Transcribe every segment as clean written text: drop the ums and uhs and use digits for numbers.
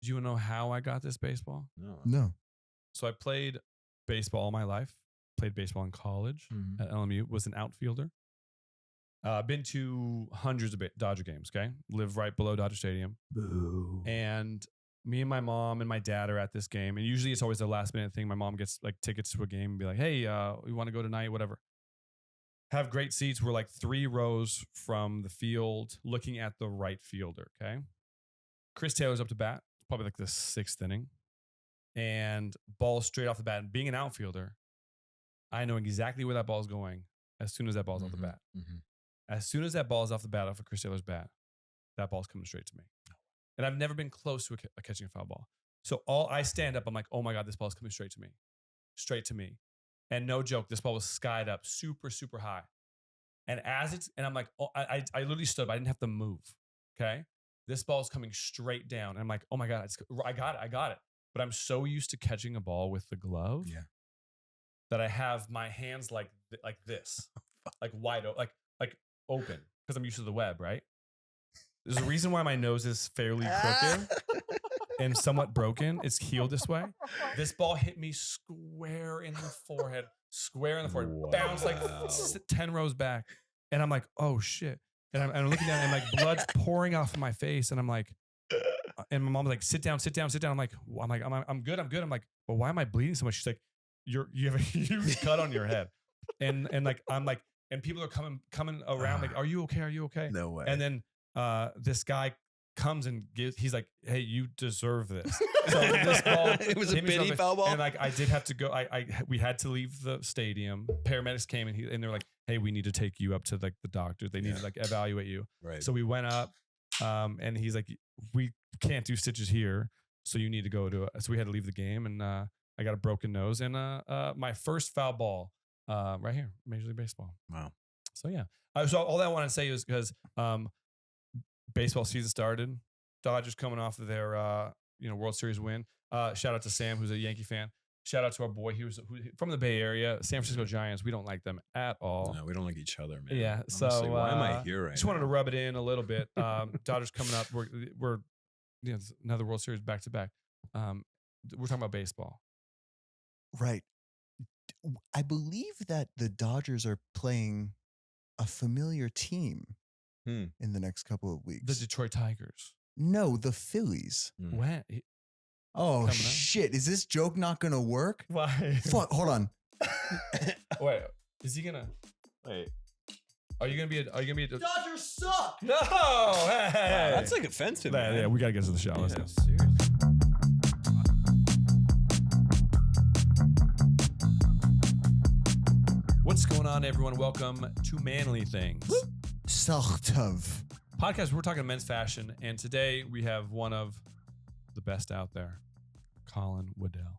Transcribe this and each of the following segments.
Do you want to know how I got this baseball? No. So I played baseball all my life. Played baseball in college at LMU. Was an outfielder. Been to hundreds of Dodger games. Okay, live right below Dodger Stadium. Boo. And me and my mom and my dad are at this game. And usually it's always a last minute thing. My mom gets like tickets to a game and be like, "Hey, we want to go tonight, whatever." Have great seats. We're like 3 rows from the field, looking at the right fielder. Okay, Chris Taylor's up to bat. Probably like the 6th inning, and ball straight off the bat. And being an outfielder, I know exactly where that ball is going as soon as that ball's off the bat. As soon as that ball is off the bat, off of Chris Taylor's bat, that ball's coming straight to me. And I've never been close to catching a foul ball. So I stand up, I'm like, oh my God, this ball's coming straight to me. Straight to me. And no joke, this ball was skied up super, super high. And I'm like, oh, I literally stood up. I didn't have to move. Okay. This ball is coming straight down. And I'm like, oh my God, I got it. But I'm so used to catching a ball with the glove that I have my hands like this, like wide open, like open, because I'm used to the web, right? There's a reason why my nose is fairly crooked and somewhat broken. It's healed this way. This ball hit me square in the forehead, Wow. bounced like 10 rows back. And I'm like, oh shit. And I'm looking down and like blood's pouring off of my face. And I'm like, and my mom's like, sit down. I'm like, I'm good. I'm like, well, why am I bleeding so much? She's like, you have a huge cut on your head. And like, I'm like, and people are coming around like, are you okay? No way. And then this guy comes and he's like, hey, you deserve this. So this ball, it was a pity foul ball. And like, I did have to go. We had to leave the stadium. Paramedics came and they're like, hey, we need to take you up to like the doctor. They need to like evaluate you. Right. So we went up, and he's like, we can't do stitches here. So you need to go to, so we had to leave the game, and I got a broken nose and my first foul ball right here, Major League Baseball. Wow. So yeah. So all that I want to say is because baseball season started. Dodgers coming off of their World Series win. Shout out to Sam, who's a Yankee fan. Shout out to our boy, who from the Bay Area, San Francisco Giants. We don't like them at all. No, we don't like each other, man. Yeah. Honestly, So why am I here right just wanted now? to rub it in a little bit. Dodgers coming up. We're another World Series back to back. We're talking about baseball. Right. I believe that the Dodgers are playing a familiar team in the next couple of weeks. The Detroit Tigers. No, the Phillies. When? Oh, shit. Is this joke not going to work? Why? Fuck. Hold on. Wait. Is he gonna? Wait. Are you gonna be a? Dodgers suck. No. Hey. Wow, that's like offensive. Man. Yeah, we gotta get to the show. Let's go. Seriously. What's going on, everyone? Welcome to Manly Things. Sort of. Podcast, we're talking men's fashion, and today we have one of the best out there, Colin Woodell.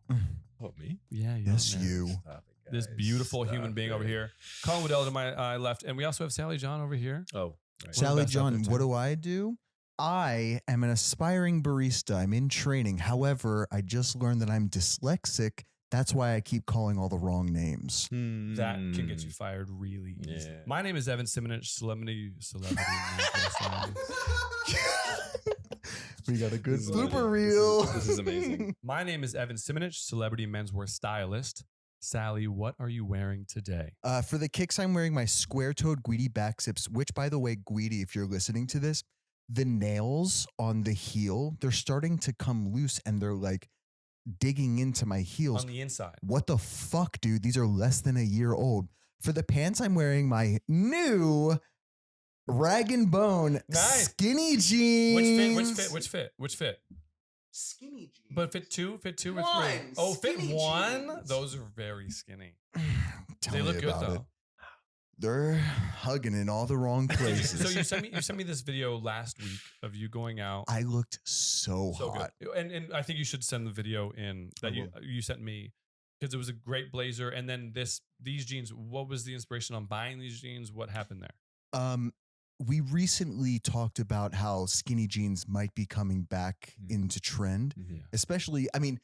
Oh, me? Yeah, Yes, man. you. Stop it, This guys. beautiful Stop human being it. over here. Colin Woodell to my left, and we also have Sally John over here. Oh, right. Sally best out John, there, what too. do I do? I am an aspiring barista. I'm in training. However, I just learned that I'm dyslexic. That's why I keep calling all the wrong names. That can get you fired really easy. Yeah. My name is Evan Simonich, celebrity. We got a good This is blooper amazing. reel. This is amazing. My name is Evan Simonich, celebrity menswear stylist. Sally, what are you wearing today? For the kicks, I'm wearing my square-toed Guidi back zips, which, by the way, Guidi, if you're listening to this, the nails on the heel, they're starting to come loose and they're like digging into my heels. On the inside. What the fuck, dude? These are less than a year old. For the pants, I'm wearing my new Rag and Bone Nice. skinny jeans. Which fit? Skinny jeans. But fit two with One. three. Oh, fit Skinny one? jeans. Those are very skinny. Tell They me look good about though. it. They're hugging in all the wrong places. So you sent me this video last week of you going out. I looked so So hot. good. And I think you should send the video in that you sent me, because it was a great blazer. And then these jeans, what was the inspiration on buying these jeans? What happened there? We recently talked about how skinny jeans might be coming back into trend, Yeah. especially, I mean,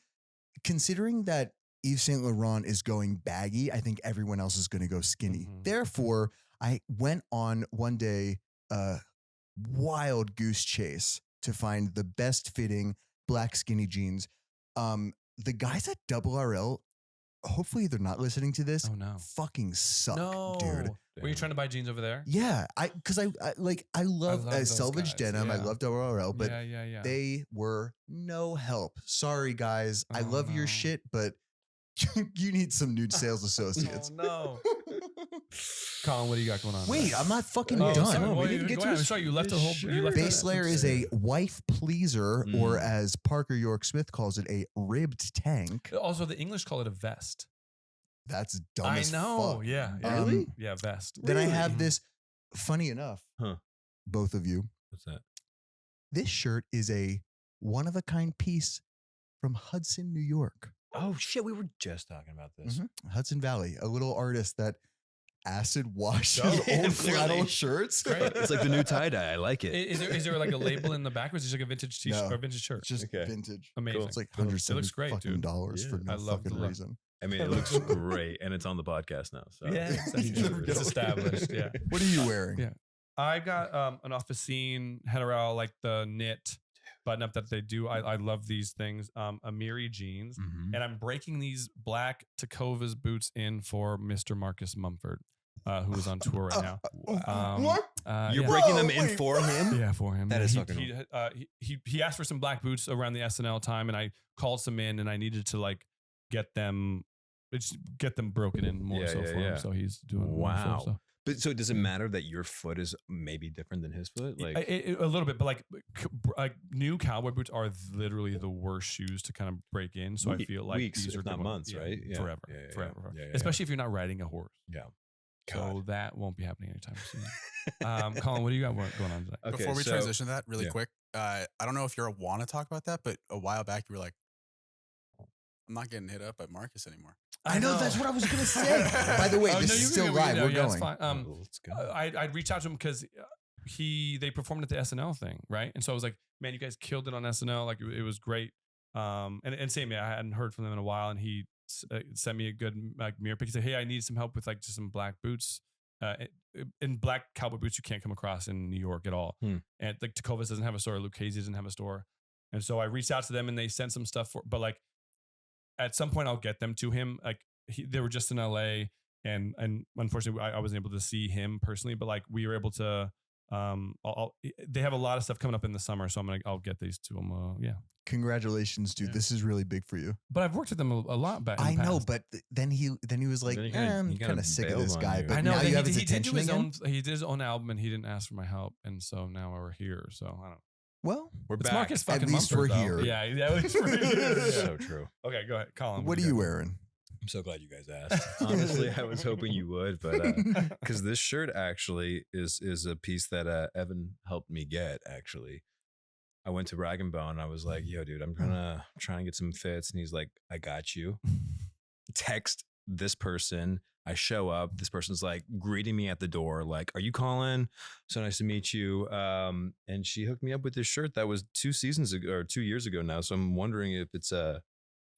considering that Yves Saint Laurent is going baggy, I think everyone else is going to go skinny. Mhm. Therefore, I went on one day a wild goose chase to find the best fitting, black skinny jeans. The guys at Double RL, hopefully they're not listening to this. Oh no. Fucking suck, No. dude. Were you trying to buy jeans over there? Yeah, I love those Selvage guys, Denim. I yeah. love Double RL, but yeah. they were no help. Sorry, guys. I Oh, love your no. shit, but you need some nude sales associates. Oh, no. Colin, what do you got going on? Wait, I'm not fucking Oh, done. sorry, Well, we didn't get to I'm his- sorry, you left a whole. his You left shirt. Base a- layer is a wife pleaser, or Mm. as Parker York Smith calls it, a ribbed tank. Also, the English call it a vest. That's dumb I as know. fuck. Yeah. Really? Yeah, vest. Then I have Mhm. this. Funny enough, Huh. both of you, What's that? this shirt is a one-of-a-kind piece from Hudson, New York. Oh shit, we were just talking about this. Hudson Valley, a little artist that acid washes Oh, old clearly. flannel shirts. Great. It's like the new tie dye. I like it. Is there like a label in the back, or is it just like a vintage t-shirt No. or vintage shirt? It's just Okay. vintage. Amazing. It's like Cool. $170 It looks great, fucking dude. dollars for Yeah. no I love the fucking look. reason. I mean, it looks great, and it's on the podcast now. So Yeah, it's established. Yeah. What are you wearing? Yeah. I got an Office Scene Heteral, like the knit button up that they do. I love these things. Amiri jeans. Mhm. And I'm breaking these black Tecovas boots in for Mr. Marcus Mumford, who is on tour right now. What? You're yeah. breaking them Whoa, in wait, for him. Yeah, for him. That is he, fucking he asked for some black boots around the SNL time, and I called some in, and I needed to like get them broken in more Yeah, so yeah, for yeah. him. So he's doing more so, Wow. so. But so does it matter that your foot is maybe different than his foot? Like A little bit, but like new cowboy boots are literally the worst shoes to kind of break in. So I feel like weeks, these are if not good ones. months, right? Yeah. Forever, Yeah, yeah, forever. yeah, yeah, yeah. Especially if you're not riding a horse. yeah. So that won't be happening anytime soon. Colin, what do you got going on today? Okay, Before we so- transition to that really yeah. quick, I don't know if you want to talk about that, but a while back you were like, I'm not getting hit up by Marcus anymore. I know, that's what I was gonna say. By the way, Oh, this no, is you still can- live. no, We're yeah, it's going. fine. Let's go. I'd reach out to him because they performed at the SNL thing, right? And so I was like, man, you guys killed it on SNL. Like it was great. And same, yeah, I hadn't heard from them in a while, and he sent me a good like mirror pic. He said, hey, I need some help with like just some black boots. In black cowboy boots you can't come across in New York at all. And like Tecovas doesn't have a store, Lucchese doesn't have a store. And so I reached out to them and they sent some stuff but like at some point I'll get them to him. Like they were just in LA and unfortunately I wasn't able to see him personally, but like we were able to they have a lot of stuff coming up in the summer, so I'll get these to him. Yeah. Congratulations, dude. Yeah. This is really big for you. But I've worked with them a lot back in the I know, past. but then he was like, Then he kinda- I'm he kinda kind of sick of bailed this on guy. you. But I know now that you have he his did do attention his again. own. He did his own album, and he didn't ask for my help, and so now we're here. So I don't know. Well, We're It's back. Marcus fucking At least Mumford, we're though. here. Yeah, at least we're here. Yeah. So true. Okay, go ahead, Colin. what are you wearing? I'm so glad you guys asked. Honestly, I was hoping you would, but because this shirt actually is a piece that Evan helped me get. Actually, I went to Rag and Bone. I was like, "Yo, dude, I'm trying to get some fits," and he's like, "I got you." Text this person. I show up. This person's like greeting me at the door, like, "Are you Colin? So nice to meet you." And she hooked me up with this shirt that was 2 seasons ago or 2 years ago now. So I'm wondering if it's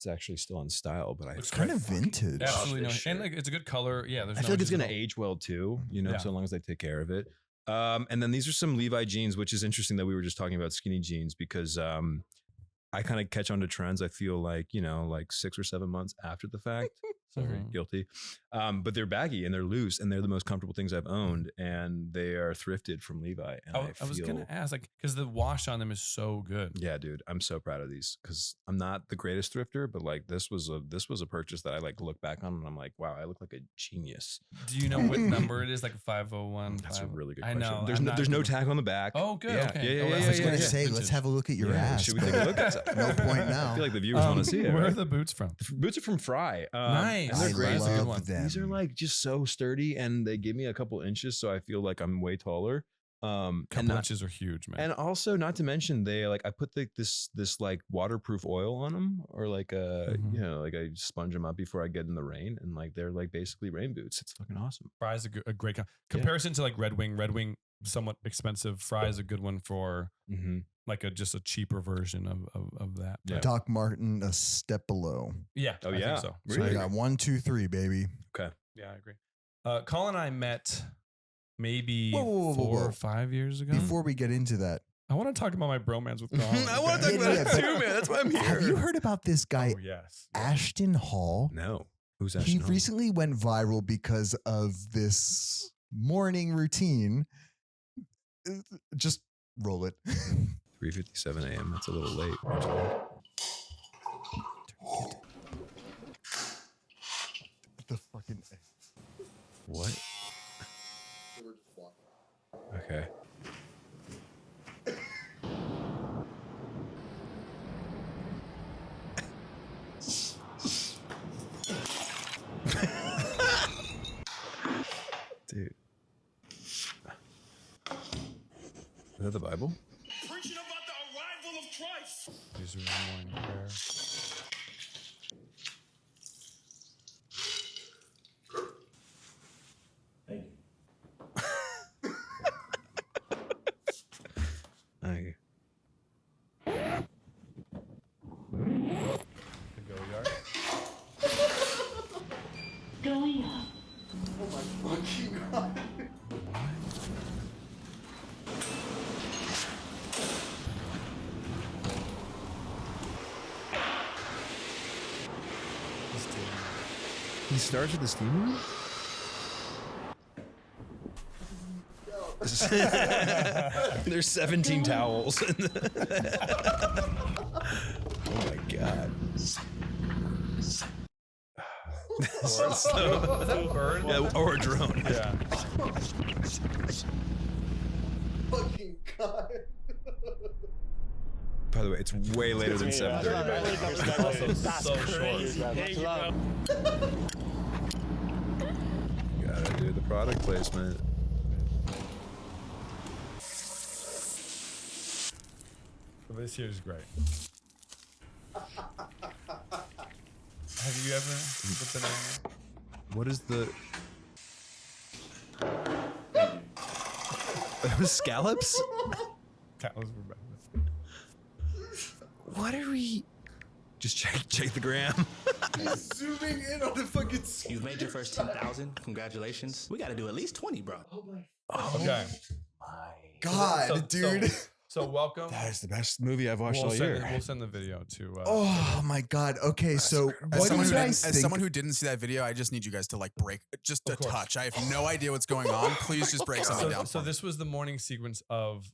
actually still in style, but It's kind of vintage. Absolutely no, this and shirt. like it's a good color. Yeah, there's I no feel like it's issues gonna at all. age well too, Yeah. so long as they take care of it. And then these are some Levi jeans, which is interesting that we were just talking about skinny jeans because I kind of catch on to trends. I feel like, like 6 or 7 months after the fact. Sorry, Mhm. guilty. But they're baggy and they're loose and they're the most comfortable things I've owned. And they are thrifted from Levi. And I was gonna ask, like, because the wash on them is so good. yeah, dude, I'm so proud of these because I'm not the greatest thrifter, but like this was a purchase that I like look back on and I'm like, wow, I look like a genius. Do you know what number it is? Like 501. That's a really good I question. know. There's I'm no, not there's no good. tag on the back. Oh, good. Yeah, Okay. yeah, Oh, yeah, I yeah, was yeah, gonna yeah. say, let's Vintage. have a look at your Yeah, ass. should we but take a look at that? No point now. I feel like the viewers want to see it. Where are Right? the boots from? Boots are from Fry. Nice. And they're I great. That's a good love one. them. These are like just so sturdy, and they give me a couple inches, so I feel like I'm way taller. And Couple inches are huge, man. and also, not to mention, they like I put this like waterproof oil on them, or like Mhm. like I sponge them up before I get in the rain, and like they're like basically rain boots. It's fucking awesome. Fry's a great comparison to like Red Wing. Red Wing somewhat expensive. Fry is a good one for Mm-hmm. like just a cheaper version of that. Yeah. But Doc Martin, a step below. yeah. Oh, I yeah. think so. So Really? I got 1, 2, 3, baby. Yeah, I agree. Colin and I met maybe Whoa, whoa, whoa, 4 whoa. or 5 years ago. Before we get into that, I want to talk about my bromance with Colin. I want to talk about it but too, man. That's why I'm here. Have you heard about this guy, Oh, yes. Ashton Hall? No. Who's He Ashton Hall? recently went viral because of this morning routine. Just roll it. 3:57 a.m. That's a little late. The fucking. What? Okay. Dude. Is that the Bible? Preaching about the arrival of Christ. These are the morning prayer. Thank you. Okay. Go yard. Going up. He starts with the steam room? There's 17 towels. Oh my god. Is that a bird? Yeah, or a drone. Yeah. Fucking God. By the way, it's way later than 7:30. Also so short. Gotta do the product placement. But this year is great. Have you ever put banana? What is the? Scallops? That was Rebecca. What are we? Just check the gram. Zooming in on the fucking. You've made your first 10,000. Congratulations. We got to do at least 20, bro. Okay. God, So- dude. So welcome. That is the best movie I've watched We'll send the video to. Oh my God. Okay, so what do you guys As think? someone who didn't see that video, I just need you guys to like break just a Of course. touch. I have no idea what's going on. Please just break something down. So this was the morning sequence of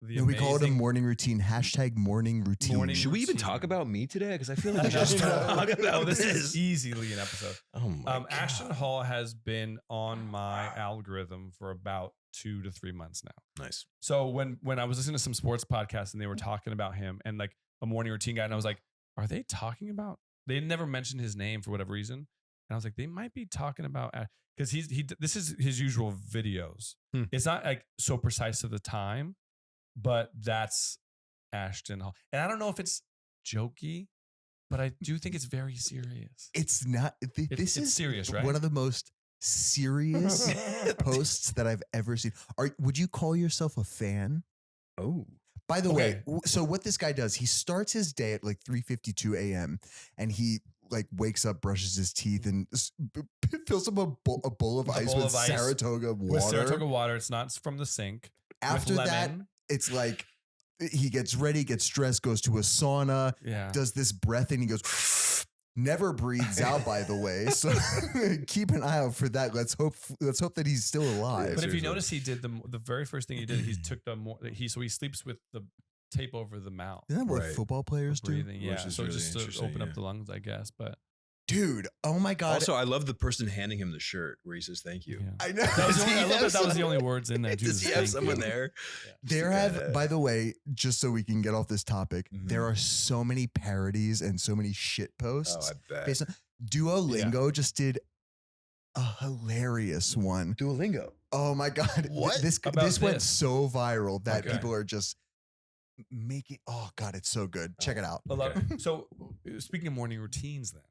the. No, we call it a amazing- morning routine. Hashtag morning routine. Morning Should we even routine. talk about me today? Because I feel like we No, should just talk no, about this this. is easily an episode. Oh my God. Ashton Hall has been on my algorithm for about 2 to 3 months now. Nice. So when I was listening to some sports podcasts and they were talking about him and like a morning routine guy, and I was like, are they talking about? They never mentioned his name for whatever reason, and I was like, they might be talking about because this is his usual videos. It's not like so precise to the time, but that's Ashton Hall, and I don't know if it's jokey, but I do think it's very serious. It's not. This it's is serious, right? one of the most serious posts that I've ever seen. Would you call yourself a fan? Oh. By the way, Okay. so what this guy does, he starts his day at like 3:52 a.m. and he like wakes up, brushes his teeth, and fills up a bowl of With a ice bowl with of ice Saratoga water. With Saratoga water, it's not from the sink. After with that, lemon. it's like he gets ready, gets dressed, goes to a sauna, Yeah. does this breath, and he goes. Never breathes out, by the way. So keep an eye out for that. Let's hope that he's still alive. But if you seriously. notice, he did the very first thing he did. He took so he sleeps with the tape over the mouth, Isn't that what Right. football players do? breathing. Yeah, Which is so really just to interesting, open yeah. up the lungs, I guess. But Dude, oh my God. Also, I love the person handing him the shirt where he says thank you. yeah. I know. That was the only, I Does he love have that was the some- only words in there. Too, Does he have thank someone you. there? There have, by the way, just so we can get off this topic, Mhm. there are so many parodies and so many shit Oh, posts. I bet. based on, Duolingo just did a hilarious one. Duolingo. Oh my God. What? This About this went this? so viral that Okay. people are just making, oh God, it's so good. Check it out. I love- So speaking of morning routines, then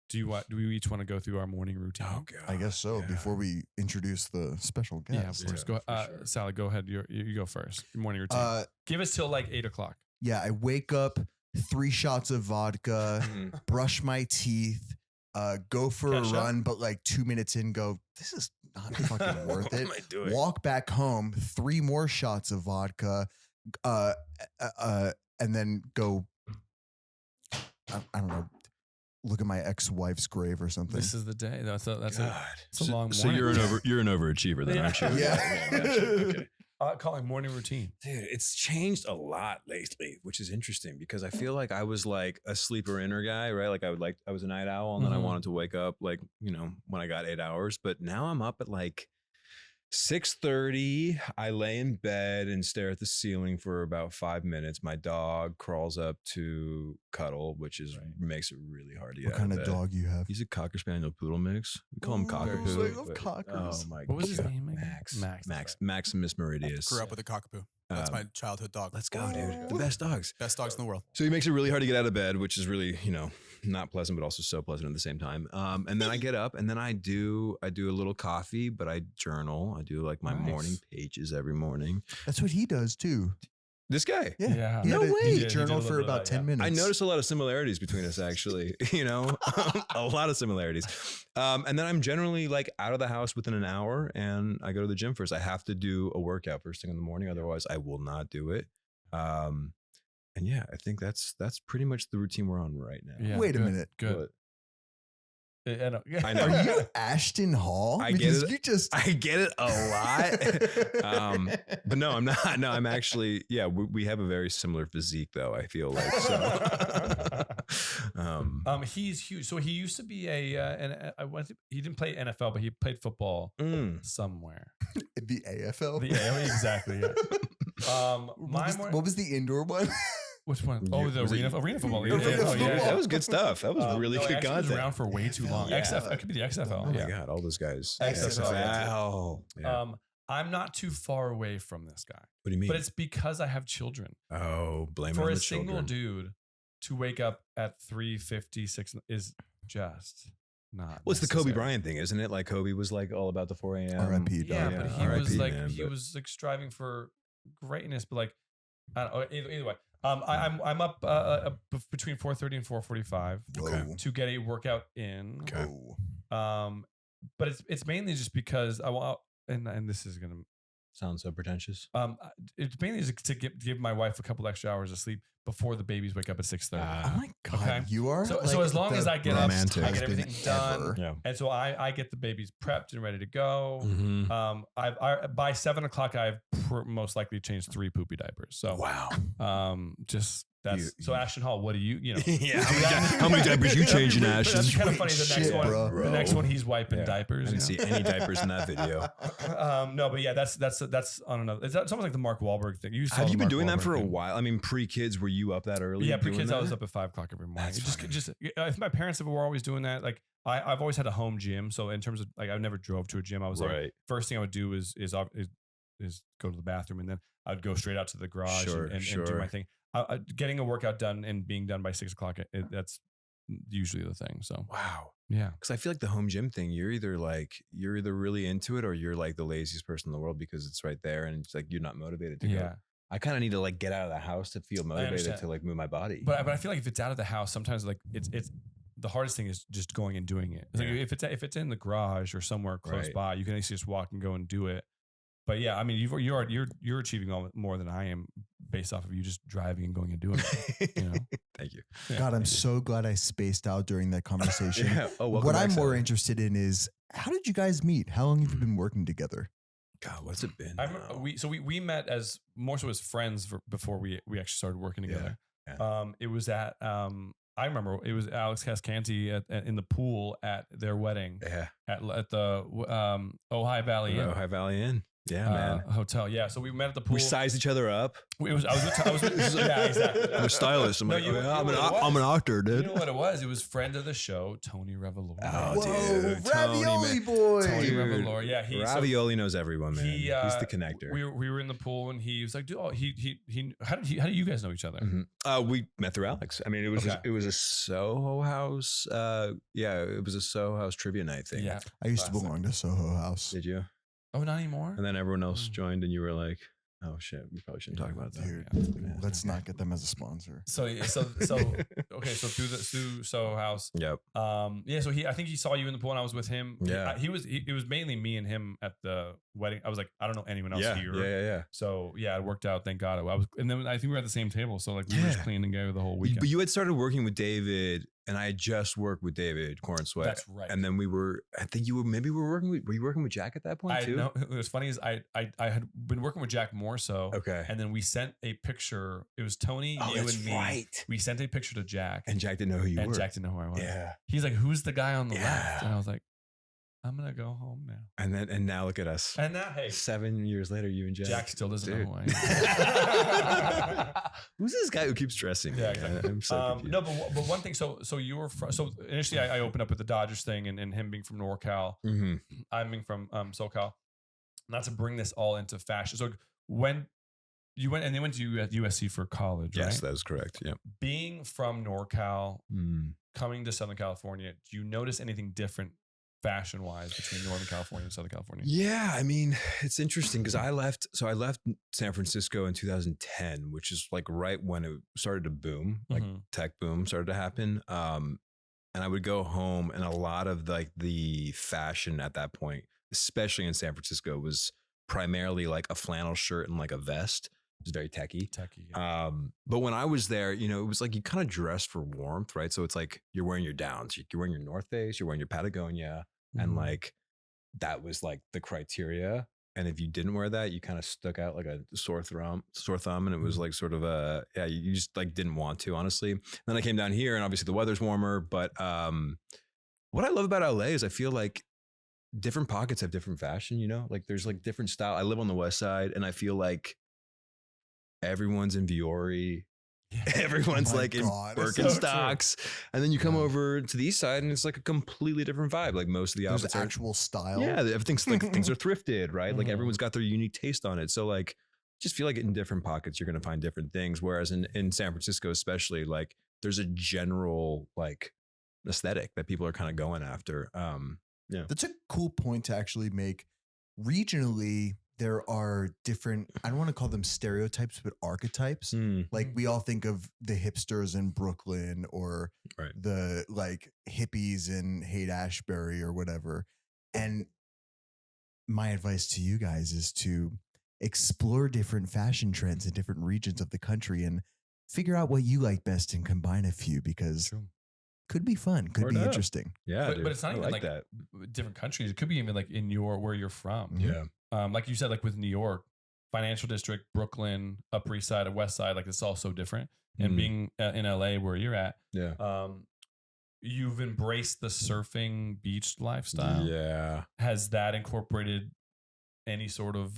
do we each want to go through our morning routine? Oh God. I guess so. Yeah. Before we introduce the special guest. Yeah, of course. Yeah, Go, for sure. Sally, go ahead. You go first. Your morning routine. Give us till like 8 o'clock. Yeah, I wake up, 3 shots of vodka, Mhm. brush my teeth, go for Catch a up? run, but like 2 minutes in, go, this is not fucking worth What it. am I doing? Walk back home, 3 more shots of vodka, and then go. I don't know. Look at my ex-wife's grave or something. This is the day. That's a God. it's a long So morning. you're an overachiever then, aren't you? Yeah. Gotcha. Okay. Calling morning routine. Dude, it's changed a lot lately, which is interesting because I feel like I was like a sleeper inner guy, right? Like I was a night owl and then I Mhm. wanted to wake up like, when I got 8 hours, but now I'm up at like 6:30. I lay in bed and stare at the ceiling for about 5 minutes. My dog crawls up to cuddle, which makes it really hard to get What out kind of of bed. dog you have? He's a Cocker Spaniel Poodle mix. We call him Ooh, Cockapoo. I love but- cockers. Oh my What was his God. name again? Max. Max, that's Maximus Meridius. Grew up with a cockapoo. That's Um, my childhood dog. Let's go, dude. The Ooh. best dogs. Best dogs in the world. So he makes it really hard to get out of bed, which is really, not pleasant, but also so pleasant at the same time. And then I get up and then I do a little coffee, but I journal. I do like my Nice. morning pages every morning. That's what he does too. This guy. Yeah. Yeah. He No had a- way. He He did a journaled little for bit of about that, 10 yeah. minutes. I noticed a lot of similarities between us, actually, a lot of similarities. And then I'm generally like out of the house within an hour and I go to the gym first. I have to do a workout first thing in the morning. Otherwise I will not do it. And yeah, I think that's pretty much the routine we're on right now. Yeah, Wait a good, minute. Good. I know. I know. Are you Ashton Hall? I get Because it. You just. I get it a lot. But no, I'm not. No, I'm actually, we have a very similar physique though, I feel like. So, He's huge. So he used to be he didn't play NFL, but he played football somewhere. The AFL. Yeah, exactly. Yeah. What was the indoor one? Which one? Yeah, Oh, the was it- arena football. Arena football. that was good stuff. That was really no, good actually, it was content. around for way too long. Yeah. XFL. It could be the XFL. Oh my yeah. God, all those guys. XFL. XFL. Yeah. I'm not too far away from this guy, What do you mean? but it's because I have children. Oh, blame it For on a the single children. dude to wake up at 3:56 is just not. Well, it's the Kobe necessary. Bryant thing, isn't it? Like Kobe was like all about the 4 a.m. R.I.P. dog. Yeah, Yeah, but he RIP, was like man, he but- was like striving for greatness, but like I don't know, either way. I'm up between 4:30 and 4:45 Whoa. to get a workout in. Okay. Whoa. But it's mainly just because I want, and this is gonna Sounds so pretentious. it's mainly just to give my wife a couple extra hours of sleep before the babies wake up at 6:30. Oh my God. Okay. You are. So like as long the as I get up, best I get husband everything done. ever. Yeah. And so I get the babies prepped and ready to go. Mm-hmm. I by 7 o'clock I've most likely changed 3 poopy diapers. So Wow. just that's so Ashton Hall. What do you Yeah. How many diapers you changing, But Ashton? that's kind of funny. The next Shit, one, bro. the next one, he's wiping Yeah. diapers. I didn't see any diapers in that video. No, but yeah, that's on another. It's almost like the Mark Wahlberg thing. You saw Have the you been Mark doing that Wahlberg for a thing. while? I mean, pre-kids, were you up that early? Yeah, doing pre-kids, I that? was up at 5 o'clock every morning. That's Just fucking- if my parents were always doing that, like I've always had a home gym. So in terms of like, I never drove to a gym. I was like, Right. first thing I would do is go to the bathroom, and then I'd go straight out to the garage Sure, and do sure. my thing. Getting a workout done and being done by 6 o'clock, that's usually the thing. So Wow. yeah, Because I feel like the home gym thing, you're either really into it or you're like the laziest person in the world because it's right there and it's like you're not motivated to yeah. go. I kind of need to like get out of the house to feel motivated understand. to like move my body. But I feel like if it's out of the house, sometimes like it's the hardest thing is just going and doing it. It's like Yeah. if it's in the garage or somewhere close Right. by, you can actually just walk and go and do it. But yeah, I mean, you're achieving more than I am based off of you just driving and going and doing it. You know? Thank you. Yeah. God, I'm so glad I spaced out during that conversation. Yeah. Oh, welcome What back, I'm more Sally. interested in is how did you guys meet? How long have you been working together? God, what's it been? I remember we met as more so as friends before we actually started working together. Yeah. It was at I remember it was Alex Cascanti in the pool at their wedding Yeah. at the Ojai Valley Inn, Ohio Valley Inn. Yeah, man. hotel. Yeah, so we met at the pool. We sized each other up. I was with, yeah, exactly. I'm a stylist. I'm No, like, you- "Oh, yeah, you I'm, know an, what it I'm an was? actor, You dude. know what it was? It was friend of the show, Tony Revolori. Oh, Whoa, dude, ravioli Tony, boy. Tony Dude. Revolori. Yeah, so Ravioli knows everyone, man. he, He's the connector. we were in the pool and he was like, dude, how do you guys know each other? Mhm. We met through Alex. I mean, it was Okay. it was a Soho House. It was a Soho House trivia night thing. Yeah. I used to Classic. belong to Soho House. Did you? Oh, not anymore. And then everyone else Mm. joined, and you were like, Oh shit, we probably shouldn't talk about that. Dude, Yeah. let's not get them as a sponsor. So okay, so through Soho House. Yep. Yeah. So I think he saw you in the pool, and I was with him. Yeah. It was mainly me and him at the wedding. I was like, I don't know anyone else Yeah, here. yeah. So yeah, it worked out. Thank God. And then I think we were at the same table. So like we were just Yeah. cleaning together the whole weekend. But you had started working with David, and I had just worked with David Corn Sweat. That's right. And then were you working with Jack at that point too? No, it was funny is I had been working with Jack more so. Okay. And then we sent a picture. It was Tony, you that's and me. right. We sent a picture to Jack. And Jack didn't know who you were. And Jack didn't know who I was. Yeah. He's like, who's the guy on the Yeah. left? And I was like, I'm gonna go home now. And now look at us. And now, hey, 7 years later, you and Jack. Jack still doesn't Dude. know who I am. Who's this guy who keeps dressing? Yeah, me? exactly. I'm so confused. No, but one thing. So you were so initially I opened up with the Dodgers thing and him being from NorCal, Mhm. I'm being from SoCal. Not to bring this all into fashion. So when you went and they went to USC for college, Yes, right? that is correct. Yeah. Being from NorCal, Mm. coming to Southern California, do you notice anything different fashion wise between Northern California and Southern California? Yeah, I mean, it's interesting because I left San Francisco in 2010, which is like right when it started to boom, like Mhm. tech boom started to happen. And I would go home, and a lot of like the fashion at that point, especially in San Francisco, was primarily like a flannel shirt and like a vest. It was very techie. Yeah. But when I was there, you know, it was like you kind of dress for warmth, right? So it's like you're wearing your downs, you're wearing your North Face, you're wearing your Patagonia, and Mhm. like that was like the criteria. And if you didn't wear that, you kind of stuck out like a sore thumb, and it was like sort of you just like didn't want to, honestly. And then I came down here, and obviously the weather's warmer. But what I love about LA is I feel like different pockets have different fashion. You know, like there's like different style. I live on the West Side, and I feel like everyone's in Viore. Everyone's Oh my like in God, it's so Birkenstocks, and then you come Yeah. over to the East Side, and it's like a completely different vibe. Like most of the There's outfits are actual style. yeah, everything's like things are thrifted, right? Like Mhm. everyone's got their unique taste on it. So like just feel like in different pockets you're gonna find different things. Whereas in San Francisco, especially, like there's a general like aesthetic that people are kind of going after. That's a cool point to actually make. Regionally, there are different, I don't want to call them stereotypes, but archetypes. Like we all think of the hipsters in Brooklyn or Right. the like hippies in Haight-Ashbury or whatever. And my advice to you guys is to explore different fashion trends in different regions of the country and figure out what you like best and combine a few, because True. could be fun, could Word be up. interesting. Yeah, But dude. it's not I even like that. different countries. It could be even like in where you're from. Yeah. Like you said, like with New York, financial district, Brooklyn, Upper East Side, West Side, like it's all so different. And Mhm. being in LA where you're at, Yeah. you've embraced the surfing beach lifestyle. Yeah. Has that incorporated any sort of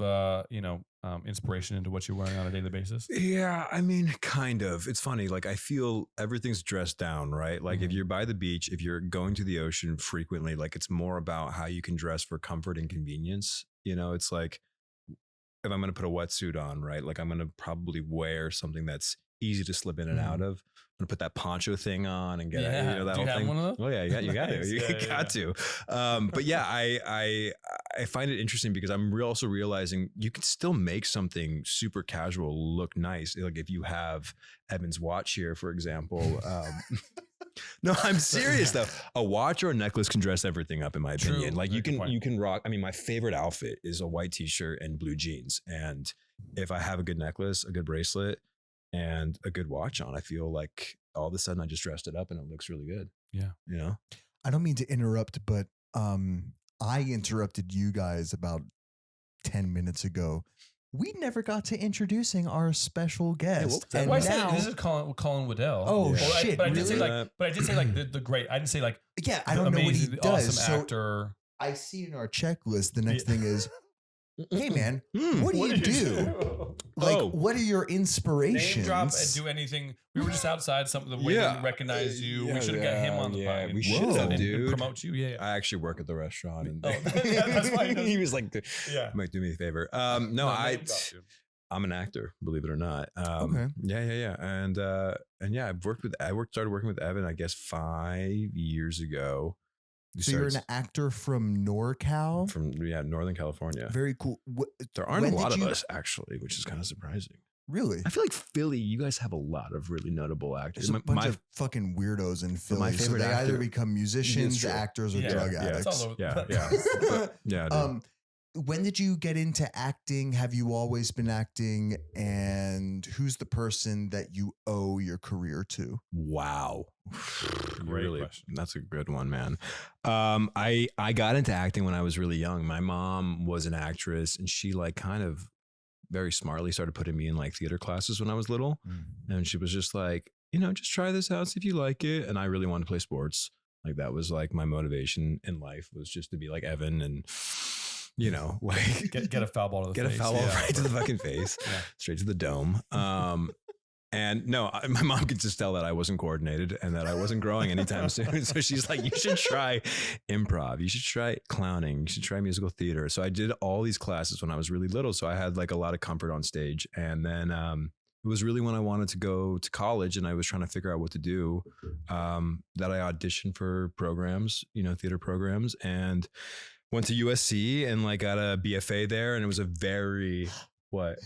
inspiration into what you're wearing on a daily basis? Yeah, I mean, kind of. It's funny. Like I feel everything's dressed down, right? Like if Mhm. you're by the beach, if you're going to the ocean frequently, like it's more about how you can dress for comfort and convenience. You know, it's like if I'm going to put a wetsuit on, right? Like I'm going to probably wear something that's easy to slip in and out of. I'm going to put that poncho thing on and get Yeah. you know, that Do you whole have thing. one of those? Oh yeah, you got Nice. to. You Yeah, got to. But yeah, I find it interesting because I'm also realizing you can still make something super casual look nice. Like if you have Evan's watch here, for example. No, I'm serious though. A watch or a necklace can dress everything up, in my True. opinion. Like Very good point. you can rock. I mean, my favorite outfit is a white t-shirt and blue jeans. And if I have a good necklace, a good bracelet, and a good watch on, I feel like all of a sudden I just dressed it up and it looks really good. Yeah. You know? I don't mean to interrupt, but I interrupted you guys about 10 minutes ago. We never got to introducing our special guest. that and Well, I now, said this is Colin Woodell. Oh, Yeah. shit, But I did say really? like, but I did say like the great. I didn't say like yeah, I don't know what he amazing, does. awesome So actor. I see in our checklist, the next Yeah. thing is, hey man, Hmm. what do you do? Like, Oh. what are your inspirations? Name drop and do anything. We were just outside. Something the way Yeah. they recognized you. Yeah, we should have got him on the yeah, podcast. we should have, and dude. promote you. Yeah. I actually work at the restaurant, and Oh, yeah, that's why he knows. he was like, Yeah. "Might do me a favor." No, name drop, dude. I'm an actor, believe it or not. Okay. Yeah. And yeah, started working with Evan, I guess 5 years ago. So you're an actor from NorCal? from Northern California. Very cool. There aren't a when lot did of you- us actually, which is kind of surprising. Really? I feel like Philly, you guys have a lot of really notable actors. There's a bunch of fucking weirdos in Philly. my So favorite they either actor- become musicians, true. actors, or Yeah. drug Yeah, addicts. it's all over. yeah. Dude. When did you get into acting? Have you always been acting? And who's the person that you owe your career to? Wow. Great question. That's a good one, man. I got into acting when I was really young. My mom was an actress and she like kind of very smartly started putting me in like theater classes when I was little. And she was just like, just try this out, see if you like it. And I really wanted to play sports. Like that was like my motivation in life was just to be like Evan and like Get a foul ball to the get face. a foul ball Yeah. right to the fucking face, Yeah. straight to the dome. And no, my mom could just tell that I wasn't coordinated and that I wasn't growing anytime soon. So she's like, you should try improv. You should try clowning. You should try musical theater. So I did all these classes when I was really little. So I had like a lot of comfort on stage. And then it was really when I wanted to go to college and I was trying to figure out what to do that I auditioned for programs, theater programs, and went to USC and like got a BFA there. And it was a very, what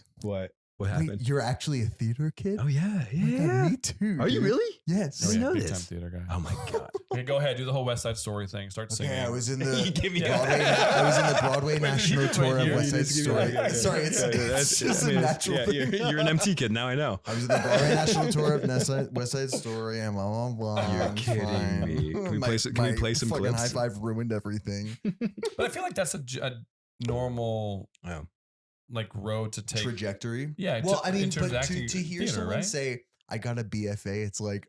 happened? Wait, you're actually a theater kid? Oh yeah. Oh my God, me too. Are you dude. really? Yes. I didn't know big this. time theater guy. Oh my God. Okay, go ahead. Do the whole West Side Story thing. Start singing. Okay, I was in You the give me Broadway. that. I was in the Broadway Wait, national wait, tour of you West need Side to give me Story. that. Sorry, it's just a natural. Yeah, you're an MT kid now. I know. I was in the Broadway national tour of West Side Story and blah blah blah. You're I'm kidding fine. me. Can we play some- can we My play some fucking clips? high five ruined everything. But I feel like that's a normal Yeah. like road to take. Trajectory. Yeah. Well, to- I mean, in terms but of acting to hear theater, someone right? say I got a BFA, it's like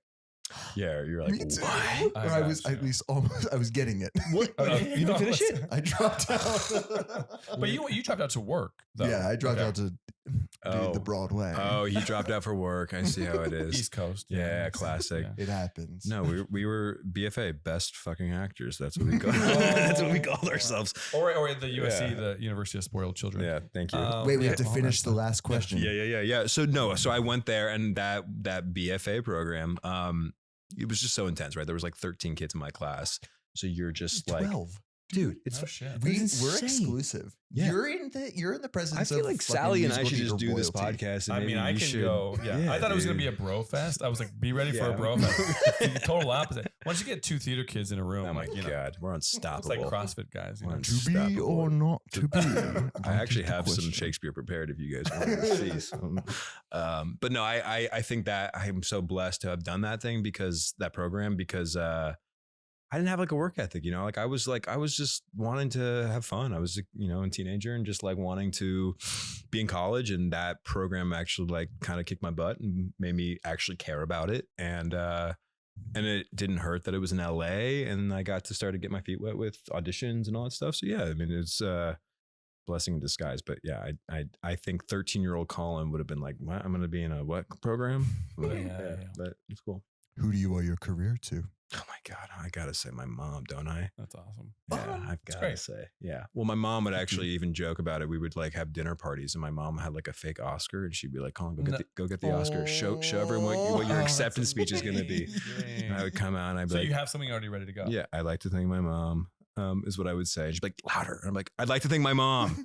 Yeah, you're like, me too. what? I Or I was got you. at least almost. I was getting it. What? Oh, You didn't finish it? I dropped out. But you dropped out to work though. Yeah, I dropped Okay. out to do Oh. the Broadway. Oh, he dropped out for work. I see how it is. East Coast. Yeah, classic. Yeah. It happens. No, we were BFA, best fucking actors. That's what we called. That's what we called ourselves. Or the USC, Yeah. the University of Spoiled Children. Yeah, thank you. Wait, we have to all that finish the stuff. last question. Yeah. So I went there, and that BFA program, it was just so intense, right? There was like 13 kids in my class, so you're just like, 12. dude, it's Oh, shit. We're insane. exclusive. Yeah. You're in the presence. I feel of like fucking Sally and I musical should just theater do this royalty. podcast. And I mean, maybe I we can should. go. Yeah, I thought it was gonna be dude. a bro fest. I was like, be ready for Yeah. a bro fest. The total opposite. Once you get two theater kids in a room, Oh my like, god, we're it's unstoppable. like CrossFit guys. You know? We're To be unstoppable. or not to be. I actually Repeat the have some question. Shakespeare prepared if you guys want to see some. But no, I think that I'm so blessed to have done that thing because I didn't have like a work ethic, like I was just wanting to have fun. I was, a teenager and just like wanting to be in college, and that program actually like kind of kicked my butt and made me actually care about it. And it didn't hurt that it was in LA, and I got to start to get my feet wet with auditions and all that stuff. So yeah, I mean, it's blessing in disguise. But yeah, I think 13-year-old Colin would have been like, what? I'm going to be in a what program? But, Yeah. but it's cool. Who do you owe your career to? Oh my God, I gotta say my mom, don't I? That's awesome. Yeah, I've gotta great. say. Yeah. Well, my mom would actually even joke about it. We would like have dinner parties, and my mom had like a fake Oscar, and she'd be like, "Colin, go get the Oscar. Show everyone what your Oh, acceptance that's speech is gonna be." amazing. And I would come out and I'd be So like, you have something already ready to go. "Yeah, I'd like to thank my mom." Is what I would say. She'd be like, louder. And I'm like, I'd like to thank my mom.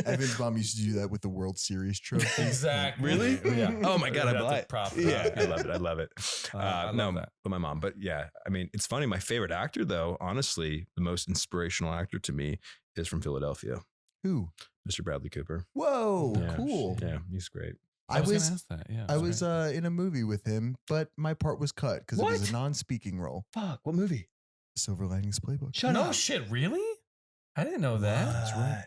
Evan's mom used to do that with the World Series trophy. Exactly. Really? Yeah. Oh my God, I That's buy a it. prop. Yeah, I love it. I love it. I no, love that. but my mom. But yeah, I mean, it's funny. My favorite actor, though, honestly, the most inspirational actor to me is from Philadelphia, Who? Mr. Bradley Cooper. Whoa, Yeah. cool. Yeah, he's great. I was gonna ask that. Yeah. I was in a movie with him, but my part was cut because it was What? a non-speaking role. Fuck, what movie? Silver Linings Playbook. no shit. Really? I didn't know that. That's right.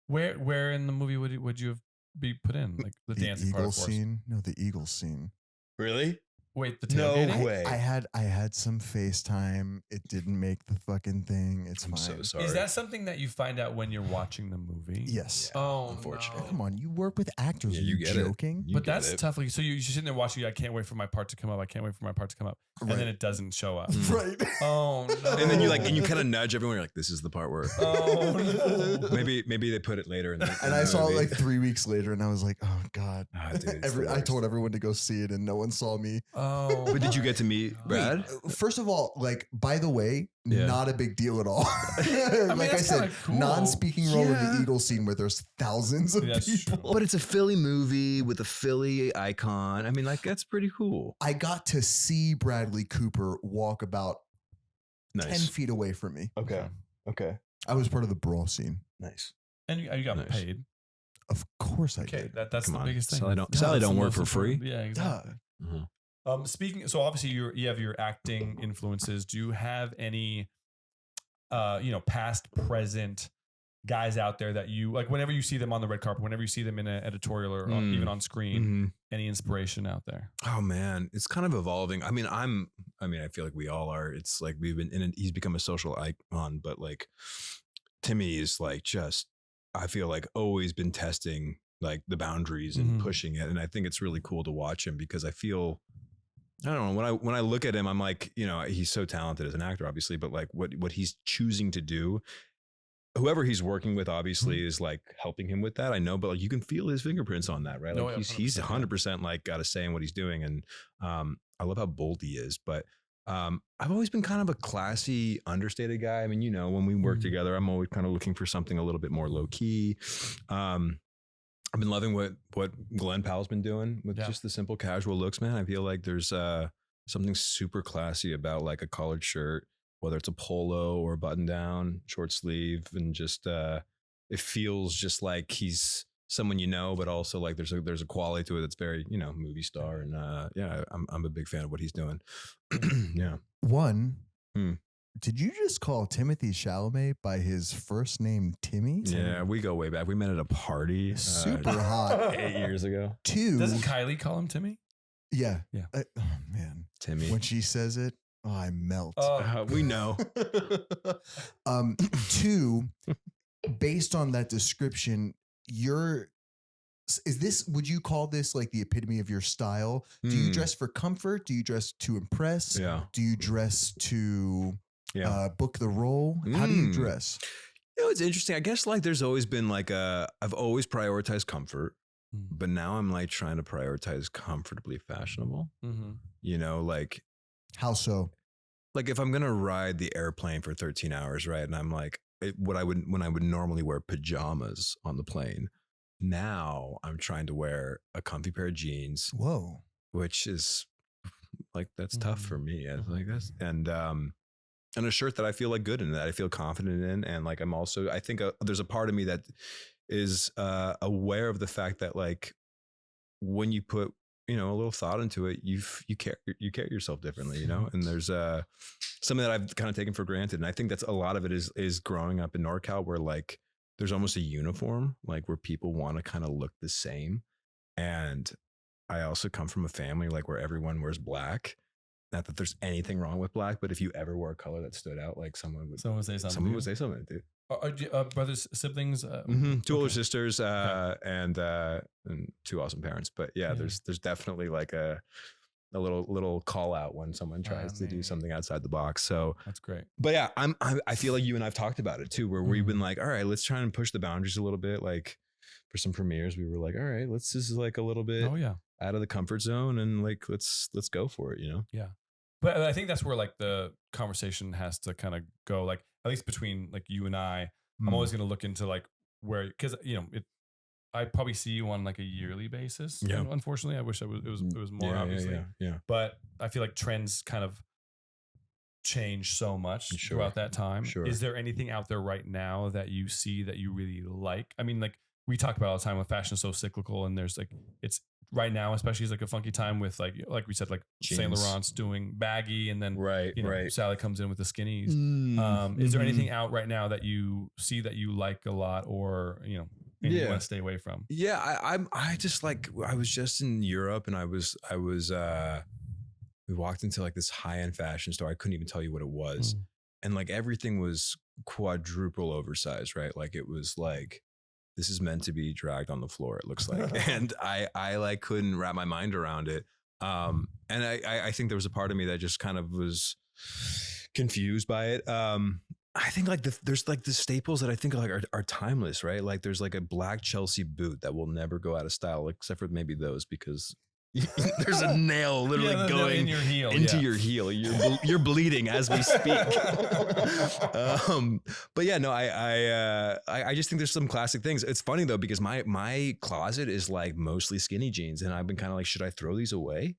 Where in the movie would you have be put in? Like the dancing part, eagle of course. scene. No, the eagle scene. Really? Wait, the No tailgating? way. I had some FaceTime. It didn't make the fucking thing. It's I'm fine. so sorry. Is that something that you find out when you're watching the movie? Yes. Oh, unfortunately. no. Come on, you work with actors. Yeah, Are you you get it. joking? You But get that's it. tough. Like, so you're sitting there watching. I can't wait for my part to come up. I can't wait for my part to come up, and then it doesn't show up. Right. Oh no! And then you kind of nudge everyone. You're like, this is the part where Oh no! maybe they put it later. In the, And in I the saw it movie. like 3 weeks later, and I was like, "Oh God!" Ah, dude, it's the I worst. told everyone to go see it, and no one saw me. Oh, But did you get to meet my Brad? God. First of all, like, by the way, Yeah. not a big deal at all. mean, Like I that's said, kinda cool. non-speaking role in Yeah. the Eagle scene where there's thousands of Yeah, that's true. people. But it's a Philly movie with a Philly icon. I mean, like, that's pretty cool. I got to see Bradley Cooper walk about 10 Nice. feet away from me. Okay. I was part of the brawl scene. Nice. And you got Nice. paid. Of course I Okay, did. that's Come the on. biggest thing. Sally don't- Yeah, Sally that's don't the work most for free. important- Yeah, exactly. Duh. Speaking, so obviously you have your acting influences. Do you have any, past, present guys out there that you like? Whenever you see them on the red carpet, whenever you see them in an editorial or even on screen, Mhm. any inspiration out there? Oh man, it's kind of evolving. I mean, I feel like we all are. It's like he's become a social icon, but like Timmy is like just, I feel like always been testing like the boundaries and Mhm. pushing it. And I think it's really cool to watch him because I feel, I don't know, when I look at him, I'm like, he's so talented as an actor, obviously, but like what he's choosing to do, whoever he's working with obviously is like helping him with that. I know, but like you can feel his fingerprints on that, right? No, Like yeah, he's 100%, 100% like got a say in what he's doing. And I love how bold he is, but I've always been kind of a classy, understated guy. I mean, when we work Mhm. together, I'm always kind of looking for something a little bit more low key. I've been loving what Glenn Powell's been doing with just the simple casual looks, man. I feel like there's something super classy about like a collared shirt, whether it's a polo or a button down, short sleeve, and just it feels just like he's someone but also like there's a quality to it that's very movie star, and I'm a big fan of what he's doing. Yeah. One, Hmm. did you just call Timothy Chalamet by his first name, Timmy? Yeah, we go way back. We met at a party Super hot. 8 years ago. Two, Doesn't Kylie call him Timmy? yeah. Yeah. Oh, man. Timmy. When she says it, I melt. We know. Two, based on that description, would you call this like the epitome of your style? Do you Hmm. dress for comfort? Do you dress to impress? Yeah. Do you dress to Yeah. book the role? How do you Mm. dress? It's interesting. I guess like there's always been like I've always prioritized comfort, Mm. but now I'm like trying to prioritize comfortably fashionable. Mm-hmm. Like How so? if I'm gonna ride the airplane for 13 hours, right? And I'm like, when I would normally wear pajamas on the plane, now I'm trying to wear a comfy pair of jeans, Whoa. which is like that's tough for me. I like that's and a shirt that I feel like good in, that I feel confident in, and like I think there's a part of me that is aware of the fact that like when you put a little thought into it, you carry yourself differently, and there's something that I've kind of taken for granted, and I think that's a lot of it is growing up in NorCal, where like there's almost a uniform, like where people want to kind of look the same. And I also come from a family like where everyone wears black. Not that there's anything wrong with black, but if you ever wore a color that stood out, like someone would say something. Someone would say something, dude. Are you, brothers, siblings? Two older okay. sisters, and two awesome parents. But yeah, there's definitely like a little call out when someone tries to do something outside the box. So That's great. But yeah, I feel like you and I've talked about it too, where we've been like, all right, let's try and push the boundaries a little bit. Like for some premieres, we were like, all right, let's just like a little bit out of the comfort zone, and like let's go for it, Yeah. But I think that's where like the conversation has to kind of go, like at least between like you and I. I'm always going to look into like where, because I probably see you on like a yearly basis. Yeah. Unfortunately, I wish it was more, obviously. Yeah. But I feel like trends kind of change so much throughout that time. Sure. Is there anything out there right now that you see that you really like? I mean, like we talk about all the time with fashion is so cyclical, and there's like, it's right now, especially is like a funky time with like we said, like Saint Jeans. Laurent's doing baggy, and then Right. Sally comes in with the skinnies. Mm, Is there anything out right now that you see that you like a lot, or anything you want to stay away from? Yeah, I just like, I was just in Europe, and I was we walked into like this high-end fashion store. I couldn't even tell you what it was. And like everything was quadruple oversized, right? Like it was like, this is meant to be dragged on the floor, it looks like. And I like couldn't wrap my mind around it. And I think there was a part of me that just kind of was confused by it. I think like there's like the staples that I think like are timeless, right? Like there's like a black Chelsea boot that will never go out of style, except for maybe those, because There's a nail literally Yeah, the nail going in your heel, into yeah. your heel. You're bleeding as we speak. But yeah, no, I just think there's some classic things. It's funny though, because my closet is like mostly skinny jeans, and I've been kind of like, should I throw these away?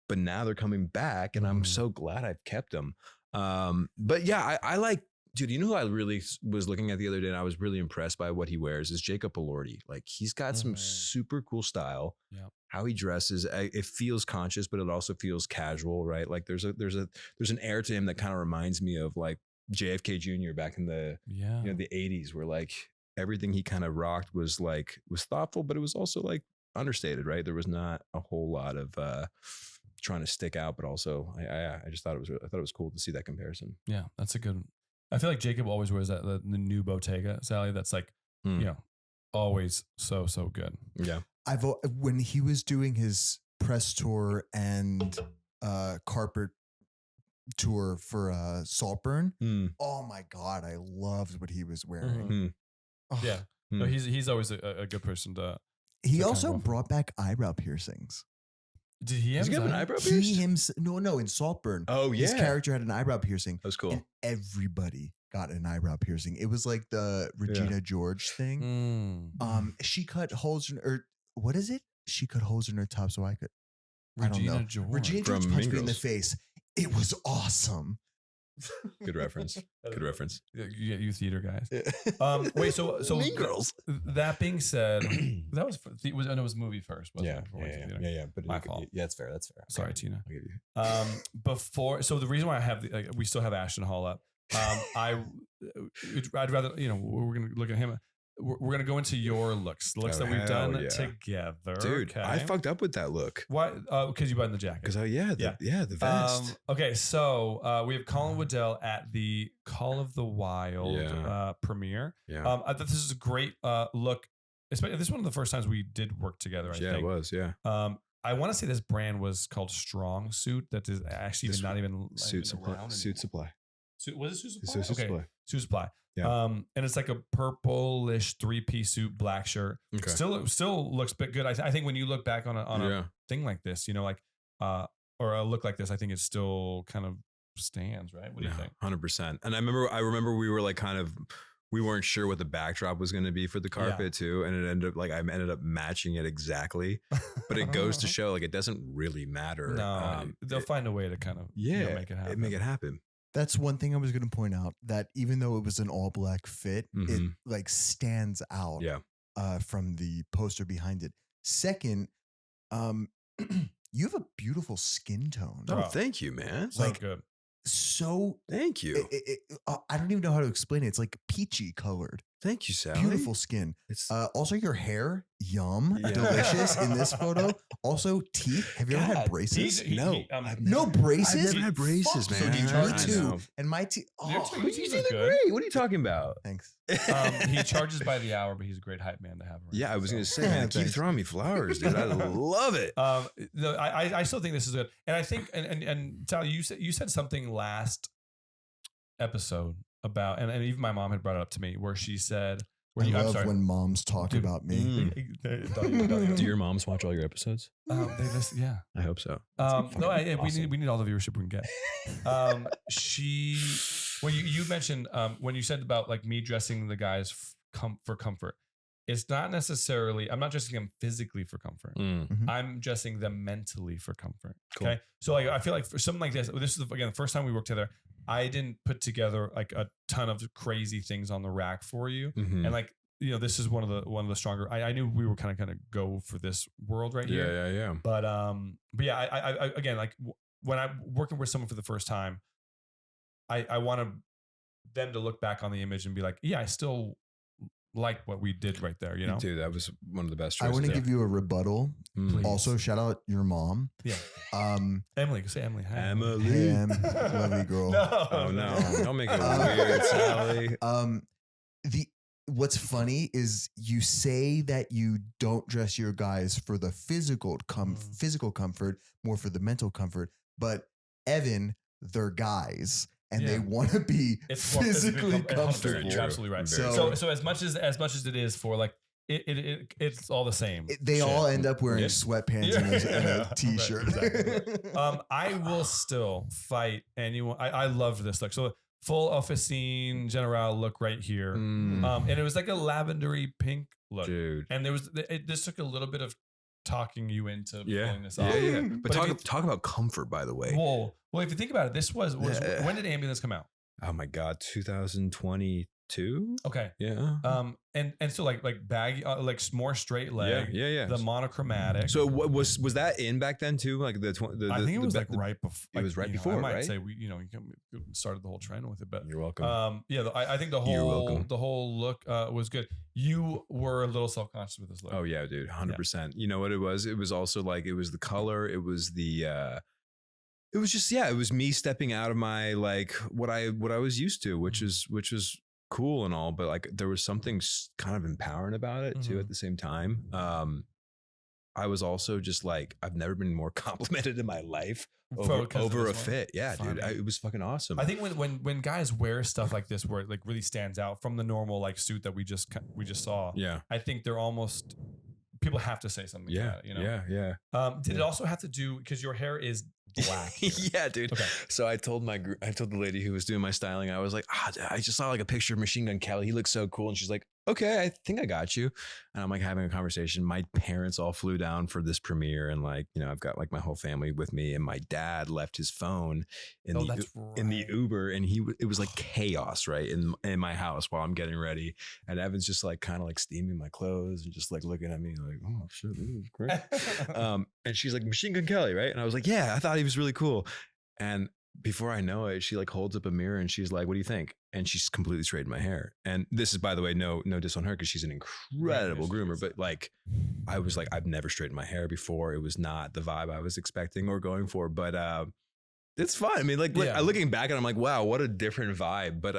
But now they're coming back, and I'm so glad I've kept them. But yeah, I like, dude, you know who I really was looking at the other day, and I was really impressed by what he wears is Jacob Elordi. Like, he's got some super cool style. Yeah. How he dresses, it feels conscious, but it also feels casual, right? Like there's an air to him that kind of reminds me of like JFK Jr. back in the the 80s, where like everything he kind of rocked was thoughtful, but it was also like understated, right? There was not a whole lot of trying to stick out, but also I just thought it was cool to see that comparison. Yeah, that's a good. I feel like Jacob always wears the new Bottega, Sally. That's like always so good. Yeah. When he was doing his press tour and carpet tour for Saltburn, oh my God, I loved what he was wearing. Oh. Yeah, no, he's always a good person to. He also brought back eyebrow piercings. Did he have an eyebrow piercing? No, in Saltburn. Oh yeah, his character had an eyebrow piercing. That was cool. And everybody got an eyebrow piercing. It was like the Regina George thing. She cut holes in, or what is it? She cut holes in her top, so I could. Regina George. Regina George From punched Mean me in the Girls. face. It was awesome. Good reference. Good reference. You theater guys. Wait, so Mean Girls. That being said, that was it was movie first. Wasn't it, before we went to theater? Yeah. But My fault. Yeah, that's fair. That's fair. Sorry, Tina. I'll give you. Before, so the reason why I have we still have Ashton Hall up. I'd rather we're gonna look at him. We're gonna go into your looks that we've done together, dude. okay? I fucked up with that look. Why? Because you buttoned the jacket. Because the vest. Okay, so we have Colin Woodell at the Call of the Wild premiere. Yeah. I thought this is a great look. Especially, this is one of the first times we did work together. I think It was. Yeah. I want to say this brand was called Strong Suit. That is actually not even Suit Supply. Suit Supply. was it Suit Supply? Suit Supply. Suit Supply. Yeah. And it's like a purplish 3-piece suit, black shirt. Okay. Still looks bit good. I think when you look back on a thing like this, or a look like this, I think it still kind of stands, right? What do you think? 100%. And I remember we were like we weren't sure what the backdrop was going to be for the carpet too, and it ended up I ended up matching it exactly. But it goes to show it doesn't really matter. No, they'll find a way to kind of make it happen. Make it happen. That's one thing I was going to point out, that even though it was an all black fit, it like stands out from the poster behind it. Second, you have a beautiful skin tone. Oh, thank you, man. So good. So thank you. I don't even know how to explain it. It's like peachy colored. Thank you, Sally. Beautiful skin. It's also your hair, delicious in this photo. Also teeth. Have you ever had braces? No braces. I've never had braces, man. Me too. And my teeth. But you look great. What are you talking about? Thanks. He charges by the hour, but he's a great hype man to have around. Yeah, I was gonna say, man, keep throwing me flowers, dude. I love it. I still think this is good, and I think and Sally, you said something last episode about, and even my mom had brought it up to me, where she said, I love when moms talk about me. Do your moms watch all your episodes? They listen, yeah. I hope so. We need all the viewership we can get. You mentioned when you said about like me dressing the guys for comfort. It's not necessarily, I'm not dressing them physically for comfort. I'm dressing them mentally for comfort. Cool. Okay. So like, I feel like for something like this is again, the first time we worked together, I didn't put together like a ton of crazy things on the rack for you. And like, this is one of the stronger, I knew we were kind of go for this world right here. Yeah. But yeah, I again, like when I'm working with someone for the first time, I want them to look back on the image and be like, yeah, I still like what we did right there, Dude, that was one of the best choices. I want to give you a rebuttal. Please. Also, shout out your mom. Yeah. Emily, say Emily. Hi. Emily. Hey, lovely girl. No. Oh no. Don't make it weird, Sally. What's funny is you say that you don't dress your guys for the physical comfort, more for the mental comfort, but Evan, they're guys. And they want to be physically comfortable. You're absolutely right. So as much as it is for like, it's all the same. They shit. all end up wearing Yeah. sweatpants and Yeah. a t-shirt. Right, I will still fight anyone. I loved this look. So full officine general look right here. Mm, And it was like a lavendery pink look. dude. And this took a little bit of talking you into Yeah. pulling this Yeah, off. yeah. But, But if you- talk about comfort, by the way. Well, if you think about it, this was Yeah. when did Ambulance come out? Oh my God, 2022. Okay. Yeah. And so like baggy, like more straight leg. Yeah. The monochromatic. So what was that in back then too? Like the I think it was like right before. It was right before, I might right? say we started the whole trend with it, but You're welcome. I think the You're welcome. whole look was good. You were a little self conscious with this look. Oh yeah, dude, 100%. You know what it was? It was also like it was the color. It was the. It was just it was me stepping out of my like what I was used to, which is cool and all, but like there was something kind of empowering about it too. Mhm. At the same time, I was also just like I've never been more complimented in my life Because of over a this one. fit. Yeah, dude, Funny. it was fucking awesome. I think when guys wear stuff like this, where it like really stands out from the normal like suit that we just saw, yeah, I think they're almost people have to say something. yeah, about it, you know. yeah. Did it also have to do because your hair is black? here. Yeah, dude. Okay. So I told the lady who was doing my styling, I was like, I just saw like a picture of Machine Gun Kelly. He looks so cool. And she's like, okay, I think I got you. And I'm like having a conversation. My parents all flew down for this premiere. And like, I've got like my whole family with me. And my dad left his phone in the right. Uber. And it was like chaos, right? In my house while I'm getting ready. And Evan's just like kind of like steaming my clothes and just like looking at me like, oh shit, this is great. And she's like, Machine Gun Kelly, right? And I was like, yeah, I thought he was really cool. And before I know it, she like holds up a mirror and she's like, what do you think? And she's completely straightened my hair. And this is, by the way, no diss on her because she's an incredible groomer. But like, I was like, I've never straightened my hair before. It was not the vibe I was expecting or going for. But it's fun. I mean, like looking back and I'm like, wow, what a different vibe. But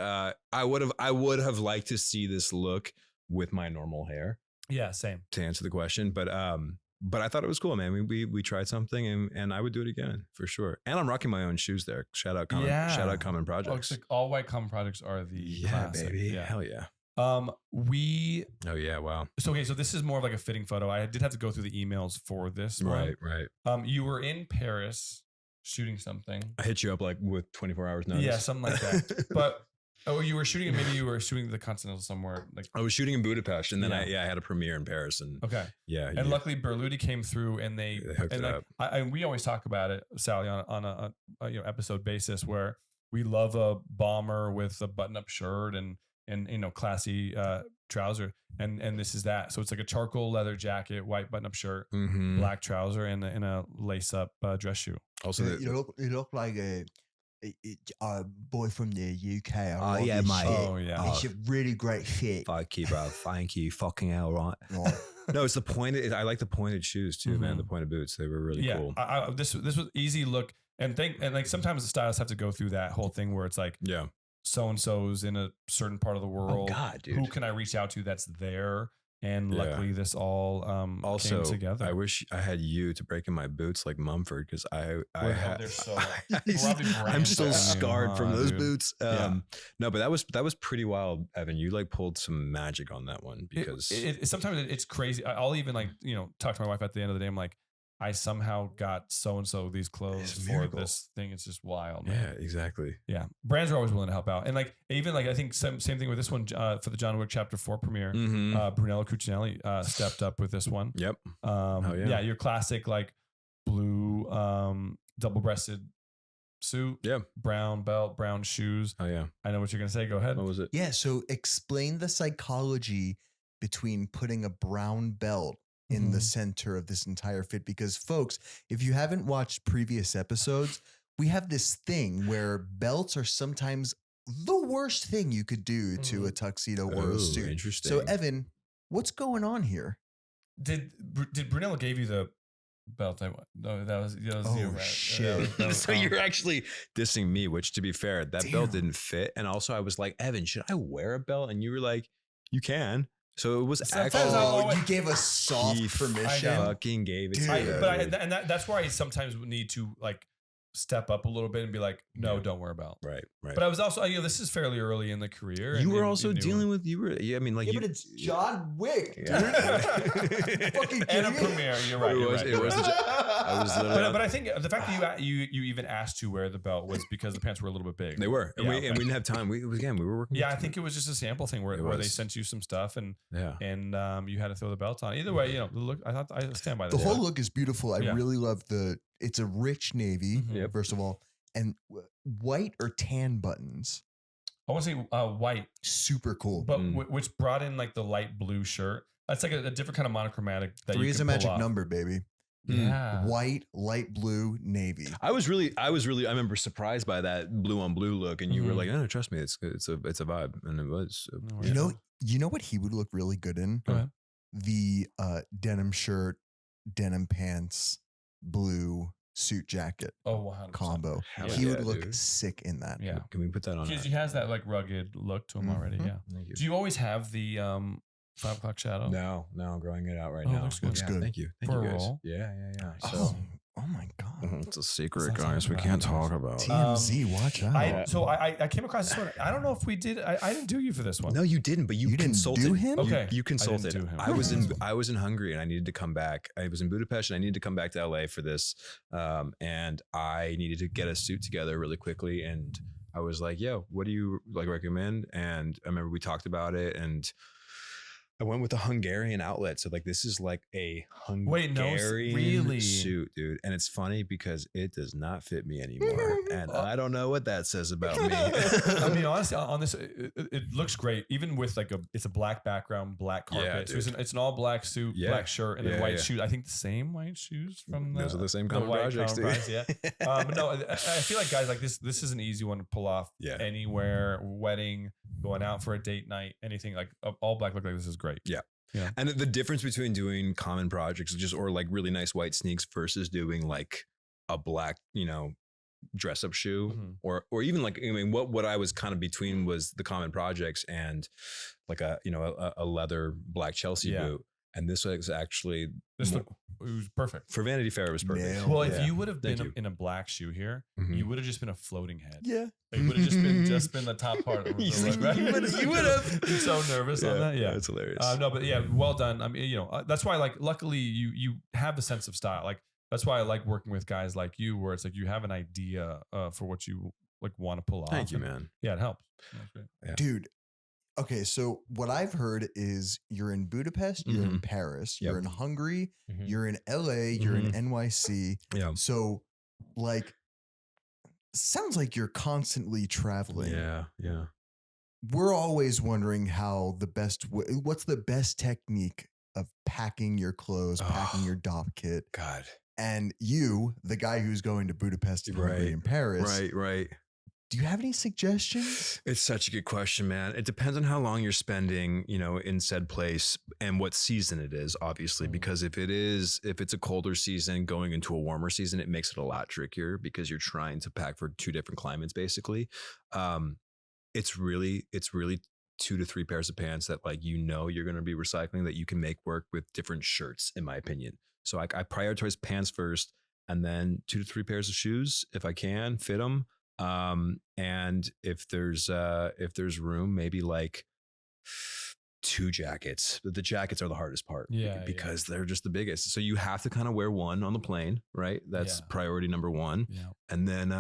I would have liked to see this look with my normal hair. Yeah, same. To answer the question, but I thought it was cool, man. We tried something, and I would do it again for sure. And I'm rocking my own shoes there. Shout out Common. Yeah. Shout out Common Oh, Projects. it's like all white common projects are the Yeah, classic. baby. Yeah. Hell yeah. We Oh yeah. Wow. so this is more of like a fitting photo. I did have to go through the emails for this one. Right. You were in Paris shooting something. I hit you up like with 24 hours notice. Yeah, something like that. But you were shooting, maybe you were shooting the Continental somewhere. Like I was shooting in Budapest, and then Yeah. I had a premiere in Paris, and okay, yeah. and luckily Berluti came through, and they hooked and it like, up. we always talk about it, Sally, on a episode basis where we love a bomber with a button-up shirt and classy trouser, and this is that. So it's like a charcoal leather jacket, white button-up shirt, Mhm. black trouser, and a lace-up dress shoe. Also, You look like a boy from the UK. I Oh, love yeah, this mate. shit. Oh yeah. It's a really great fit. thank you, bro. Thank you. Fucking hell, right? Right. No, it's the pointed. I like the pointed shoes too, man. Mhm. The pointed boots. They were really Yeah, cool. this was easy look, and like sometimes the stylists have to go through that whole thing where it's like Yeah. so and so's in a certain part of the world. Oh God, dude. Who can I reach out to that's there? And Yeah. luckily, this all Also, came together. I wish I had you to break in my boots like Mumford because I They're so- probably I'm brand still new, scarred from huh, those dude? boots. Yeah. No, but that was pretty wild, Evan. You like pulled some magic on that one because Sometimes it's crazy. I'll even like talk to my wife at the end of the day. I'm like, I somehow got so and so these clothes It's a for miracle. this thing. It's just wild, yeah, man. exactly. Yeah, brands are always willing to help out, and like even like I think same thing with this one for the John Wick Chapter 4 premiere. Mm-hmm. Brunello Cucinelli stepped up with this one. Yep. Yeah, your classic like blue double-breasted suit, Yeah. brown belt, brown shoes. Oh yeah. I know what you're gonna say. Go ahead. What was it? Yeah. So explain the psychology between putting a brown belt in the Mhm. center of this entire fit. Because folks, if you haven't watched previous episodes, we have this thing where belts are sometimes the worst thing you could do to a tuxedo or Oh, a suit. interesting. So Evan, what's going on here? Did Brunello gave you the belt? No, that was Oh, you, right? shit. That was So you're actually dissing me, which to be fair, that belt Damn. didn't fit. And also I was like, Evan, should I wear a belt? And you were like, you can. So it was Sometimes actually I'll- Oh, you gave us soft he permission. I fucking gave it Dude. to you. But that's where I sometimes need to like step up a little bit and be like, no, don't wear a belt. Right. But I was also, this is fairly early in the career. You were also dealing with, I mean, like, Yeah, but it's John Wick, dude. Yeah. Fucking and a kidding me? premiere. You're right. It was I was literally. But I think the fact that you even asked to wear the belt was because the pants were a little bit big. They were, and, Yeah, we didn't have time. We were working. Yeah, I think it was just a sample thing where they sent you some stuff and you had to throw the belt on. Either way, the look. I stand by The that. whole look is beautiful. I really love it's a rich navy, Mhm. first of all, and white or tan buttons. I want to say white, Super cool. but which brought in like the light blue shirt. That's like a different kind of monochromatic. That 3 you is can a pull magic off. number, baby. Yeah. White, light blue, navy. I was really, I remember surprised by that blue on blue look, and you were Mhm. like, "No, trust me, it's a vibe," and it was. No, You know what he would look really good in? Go ahead. The denim shirt, denim pants, blue suit jacket Oh, 100%. combo. Hell He would yeah, look dude. sick in that. Yeah. Can we put that on? Because he has that like rugged look to him already. Mhm. Yeah. Thank you. Do you always have the 5 o'clock shadow? No, I'm growing it out right Oh, now. looks good. Looks good. Thank you. For Thank a you guys. roll? Yeah. Oh, oh my God. It's a secret, Let's not guys. talk We about can't it. talk about. TMZ, watch out. I came across this one. I don't know if we did. I didn't do you for this one. No, you didn't. But you didn't consulted do him? Okay. You I consulted. didn't do him. I was in Hungary and I needed to come back. I was in Budapest and I needed to come back to LA for this. And I needed to get a suit together really quickly. And I was like, "Yo, what do you like recommend?" And I remember we talked about it, and I went with a Hungarian outlet. So like, this is like a Hungarian really? suit, dude. And it's funny because it does not fit me anymore. And I don't know what that says about me. I mean, honestly, on this, it looks great. Even with it's a black background, black carpet. Yeah, so it's an all black suit, black shirt, and then white yeah. shoes. I think the same white shoes from Those are the same the common white projects, dude. Common Projects, yeah. But no, I feel like guys like this. This is an easy one to pull off. Yeah. Anywhere, wedding, going out for a date night, anything like all black look like this is great. Yeah. Yeah. And the difference between doing common projects or like really nice white sneaks versus doing like a black, dress up shoe Mhm. or even like, I mean, what I was kind of between was the common projects and like a leather black Chelsea Yeah. boot. And this was actually This look it was perfect. for Vanity Fair. It was perfect. Nailed Well, Yeah. if you would have Thank been you. in a black shoe here, Mhm. you would have just been a floating head. Yeah. Like, it would have just been the top part. Of the look, right? You would've. I'm so nervous on that. Yeah. It's hilarious. No, but yeah, well done. I mean, that's why, like, luckily you have a sense of style. Like, that's why I like working with guys like you, where it's like you have an idea for what you like want to pull off. Thank you, and, man. Yeah, it helps. That's great. Yeah. Dude. Okay, so what I've heard is you're in Budapest, you're in Paris, you're in Hungary, Mhm. you're in LA, you're in NYC. Yeah. So, like, sounds like you're constantly traveling. Yeah. We're always wondering how what's the best technique of packing your clothes, packing Oh. your DOP kit. God. And you, the guy who's going to Budapest and Hungary Right. and Paris, Right. do you have any suggestions? It's such a good question, man. It depends on how long you're spending, in said place and what season it is, obviously, because if it's a colder season going into a warmer season, it makes it a lot trickier because you're trying to pack for 2 different climates, basically. It's really 2 to 3 pairs of pants that you're going to be recycling that you can make work with different shirts, in my opinion. So I prioritize pants first and then 2 to 3 pairs of shoes if I can fit them. And if there's room, maybe like 2 jackets. But the jackets are the hardest part, because they're just the biggest. So you have to kind of wear one on the plane, right? That's priority number 1. Yeah. And then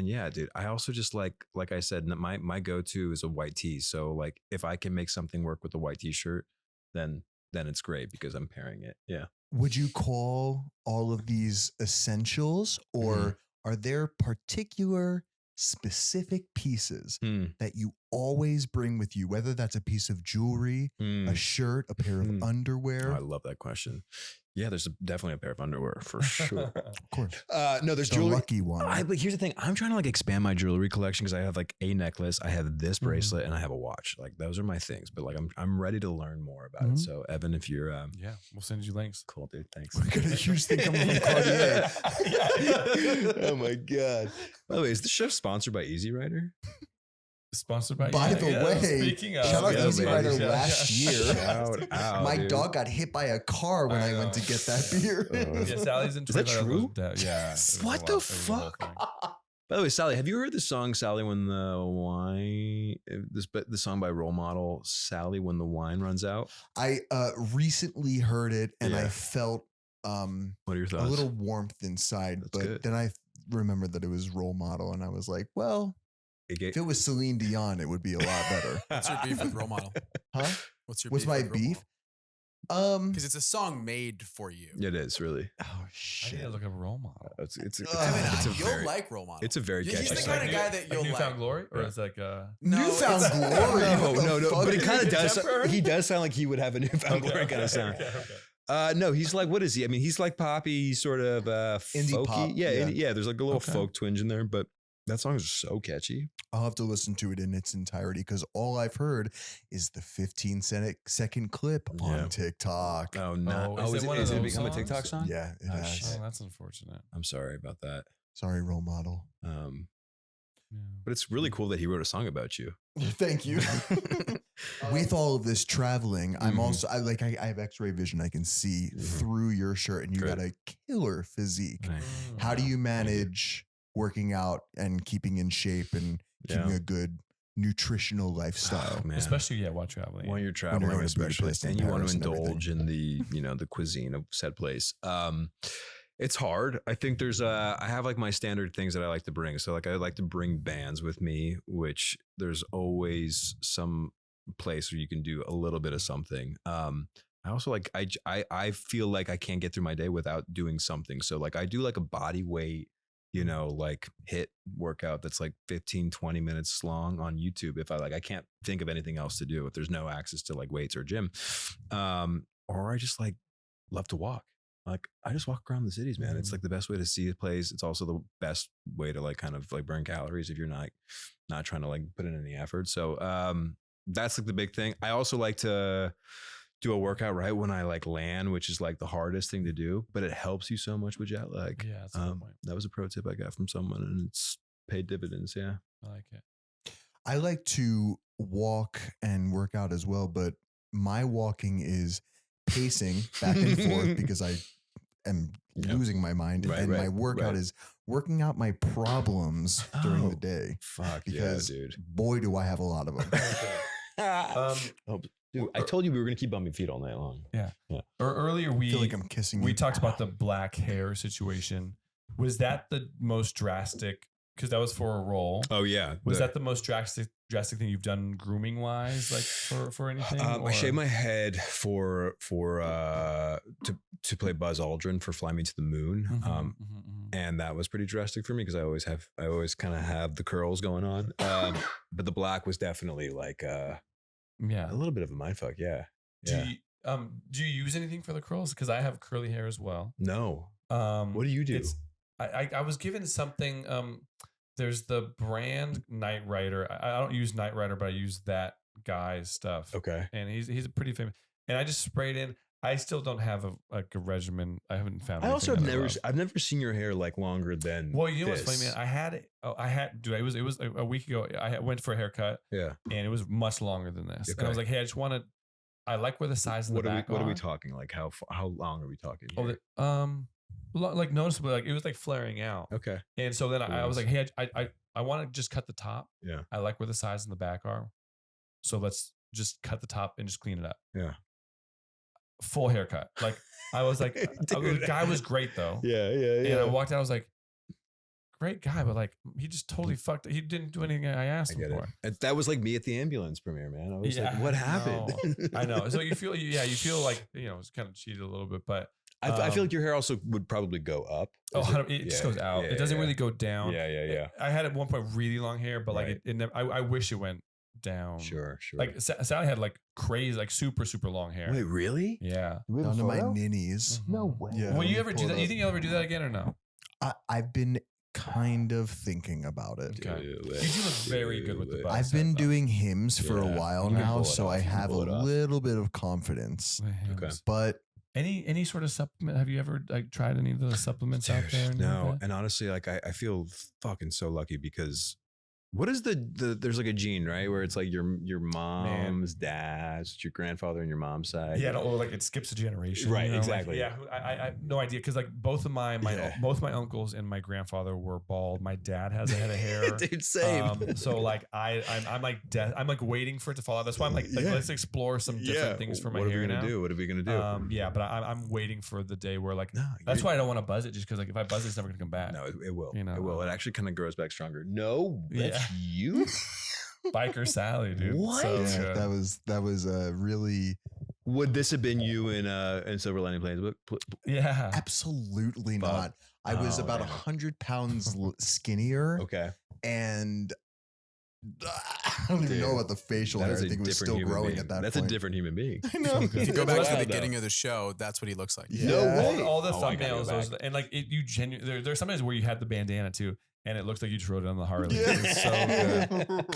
yeah, dude. I also just like I said, my go-to is a white tee. So like if I can make something work with a white t-shirt, then it's great because I'm pairing it. Yeah. Would you call all of these essentials, or are there particular specific pieces that you always bring with you, whether that's a piece of jewelry, a shirt, a pair of underwear? Oh, I love that question. Yeah, there's definitely a pair of underwear for sure. Of course. No, there's The jewelry. lucky one. But here's the thing. I'm trying to expand my jewelry collection because I have a necklace, I have this bracelet, and I have a watch. Like those are my things. But I'm ready to learn more about it. So Evan, if you're Yeah, we'll send you links. cool, dude, thanks. We got a huge thing coming from Cartier. Oh my god. By the way, is the show sponsored by Easy Rider? Sponsored by. By the way, speaking of, shout out yeah, Easy man. Rider Yeah, last year. Shout out, My dude. dog got hit by a car when I went to get that beer. Yeah, Sally's in. Is that 25 true? Yeah. it was a What lot- the it was a whole fuck? thing. By the way, Sally, have you heard the song "Sally When the Wine"? The song by Role Model, "Sally When the Wine Runs Out." I recently heard it and I Yeah. felt What are your a thoughts? little warmth inside, That's but good. then I remembered that it was Role Model, and I was like, well, if it was Celine Dion, it would be a lot better. What's your beef with Role Model? Huh? What's your What's my beef? Because it's a song made for you. It is really. Oh I need shit. to look up role model. It's Evan, it's a You'll very like Role Model. it's a very Yeah, he's catchy the song. kind of guy that you'll Newfound like. Glory, or Yeah. it's like No, Newfound it's- Glory. No, What the no, fuck? but it Is kind he of does. contemporary? He does sound like he would have a Newfound Glory kind of sound. No, he's like, what is he? I mean, he's like poppy, he's sort of Indie folky. pop, Yeah, yeah. yeah. There's like a little Okay. folk twinge in there, but that song is so catchy. I'll have to listen to it in its entirety because all I've heard is the 15-second clip Yeah. on TikTok. Oh no! Oh, is it one of is it those become a songs? TikTok song? Yeah, it Oh, has. shit. Oh, that's unfortunate. I'm sorry about that. Sorry, Role Model. Yeah. But it's really cool that he wrote a song about you. Thank you. With all of this traveling, I'm Mhm. also I have X-ray vision. I can see through your shirt, and you Good. got a killer physique. Nice. How do you Thank you. manage working out and keeping in shape and keeping Yeah. a good nutritional lifestyle? Oh, man. Especially while traveling. When you're traveling, going to especially, Budapest and and you want Paris to and everything. indulge in the the cuisine of said place. It's hard. I think there's I have like my standard things that I like to bring. So like I like to bring bands with me, which there's always some place where you can do a little bit of something. I also like I feel like I can't get through my day without doing something. So like I do like a body weight, like hit workout that's like 15, 20 minutes long on YouTube. If I can't think of anything else to do, if there's no access to like weights or gym. Or I just like love to walk. Like I just walk around the cities, man. It's like the best way to see a place. It's also the best way to like kind of like burn calories if you're not trying to like put in any effort. So that's like the big thing. I also like to do a workout right when I like land, which is like the hardest thing to do, but it helps you so much with jet lag. Yeah, that's a good point. That was a pro tip I got from someone, and it's paid dividends. Yeah. I like it. I like to walk and work out as well, but my walking is pacing back and forth because I am Yep. losing my mind, Right, and my right, workout right. is working out my problems during Oh, the day. Fuck Because yeah, dude. boy, do I have a lot of them. Dude, I told you we were gonna keep bumping feet all night long. Or earlier I feel like I'm kissing we you. talked about the black hair situation. Was that the most drastic? Because that was for a role. Oh yeah. Was that the most drastic thing you've done grooming wise, like for anything? I shaved my head for to play Buzz Aldrin for Fly Me to the Moon. Mhm. And that was pretty drastic for me because I always kind of have the curls going on. But the black was definitely like a Yeah. little bit of a mindfuck. Yeah. Yeah. Do you use anything for the curls? Because I have curly hair as well. No. What What do you do? I was given something. There's the brand Knight Rider. I don't use Knight Rider, but I use that guy's stuff. Okay. And he's a pretty famous. And I just sprayed in. I still don't have a regimen. I haven't found. I also have anything that I love. I've never seen your hair like longer than. Well, you know what's funny, this. man? Dude, it was a week ago. Went for a haircut, Yeah. and it was much longer than this. And Okay. I was like, hey, I like where the size of the What back are we are. talking? Like how long are we talking? Oh, Here? like noticeably, like it was like flaring out. Okay. And so then I was like, hey, I want to just cut the top. Yeah. I like where the sides in the back are. So let's just cut the top and just clean it up. Yeah. Full haircut. Like I was like, the Dude. guy was great though. Yeah. And I walked out, I was like, great guy, but like he just totally fucked it. He didn't do anything I asked I him get for. it. And that was like me at the ambulance premiere, man. I was Yeah, like, what happened? I know. So you feel like, it's kind of cheated a little bit, but I feel like your hair also would probably go up. Is it just goes out. It doesn't really go down. Yeah. I had at one point really long hair, but like Right. it never, I wish it went down. Sure. Like Sally had like crazy, like super, super long hair. Wait, really? Yeah. down to my ninnies. No way. Yeah. Will you let ever me do pull that? it You up. think you'll ever do that again or no? I've been kind of thinking about it. Okay. Do You it. do look very good with the Do it. bicep. I've been though. doing hymns for a Yeah, while you can now, pull it so off. I You can have a pull it off. little bit of confidence. The hymns. Okay. But Any sort of supplement? Have you ever like tried any of the supplements out there? No, and honestly, like I feel fucking so lucky because What is there's like a gene, right? Where it's like your mom's dad's, your grandfather and your mom's side. Yeah, or like it skips a generation. Right, you know? exactly. Like, yeah, I have no idea because like both of both my uncles and my grandfather were bald. My dad has a head of hair. Dude, same. So like I'm like I'm like waiting for it to fall out. That's why I'm like let's explore some different things for my hair now. What are we gonna do? What are we gonna do? Yeah, but I'm waiting for the day where like No, that's why I don't want to buzz it just because like if I buzz it, it's never gonna come back. No, it will. You know, it will. It actually kind of grows back stronger. No, that's you. Biker Sally, dude. What? So Yeah, good. that was a really Would this have been you in Silver Lining Playbook? Yeah. absolutely Fuck. not. I was Oh, about man. 100 pounds skinnier, Okay. and I don't even know Dude, about the facial That hair. is I a think it was different still human growing being. at that That's point. a different human being. I know. If you go back to the Wild, beginning though. of the show, that's what he looks like. No way. All the Oh, I gotta go thumbnails, back. and like it, you genuinely there's sometimes where you had the bandana too, and it looks like you just rode it on the Harley. Yeah. It's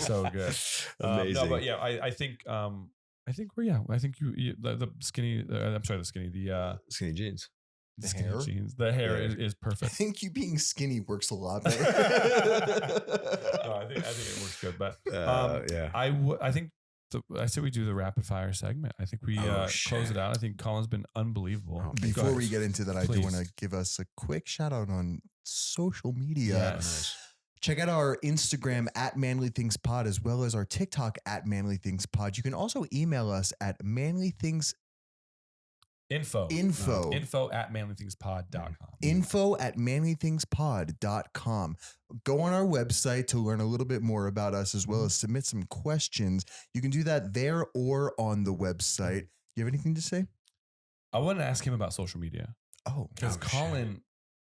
so good, so good. Amazing. No, but yeah, I think I think you the skinny. I'm sorry, the skinny. The Skinny jeans. The skinny hair? jeans. The hair Yeah. is I perfect. think you being skinny works a lot better. No, I think it works good, but Yeah. I think I say we do the rapid fire segment. I think we Oh, close shit. it out. I think Colin's been unbelievable. Oh, Go Before ahead. we get into that, I do Please. want to give us a quick shout out on social media. Yes. Check out our Instagram at Manly Things Pod, as well as our TikTok at Manly Things Pod. You can also email us at manlythingsinfo Info at manlythingspod.com. info at manlythingspod.com. Go on our website to learn a little bit more about us, as well as submit some questions. You can do that there or on the website. You have anything to say? I want to ask him about social media Oh, because Oh, shit. Colin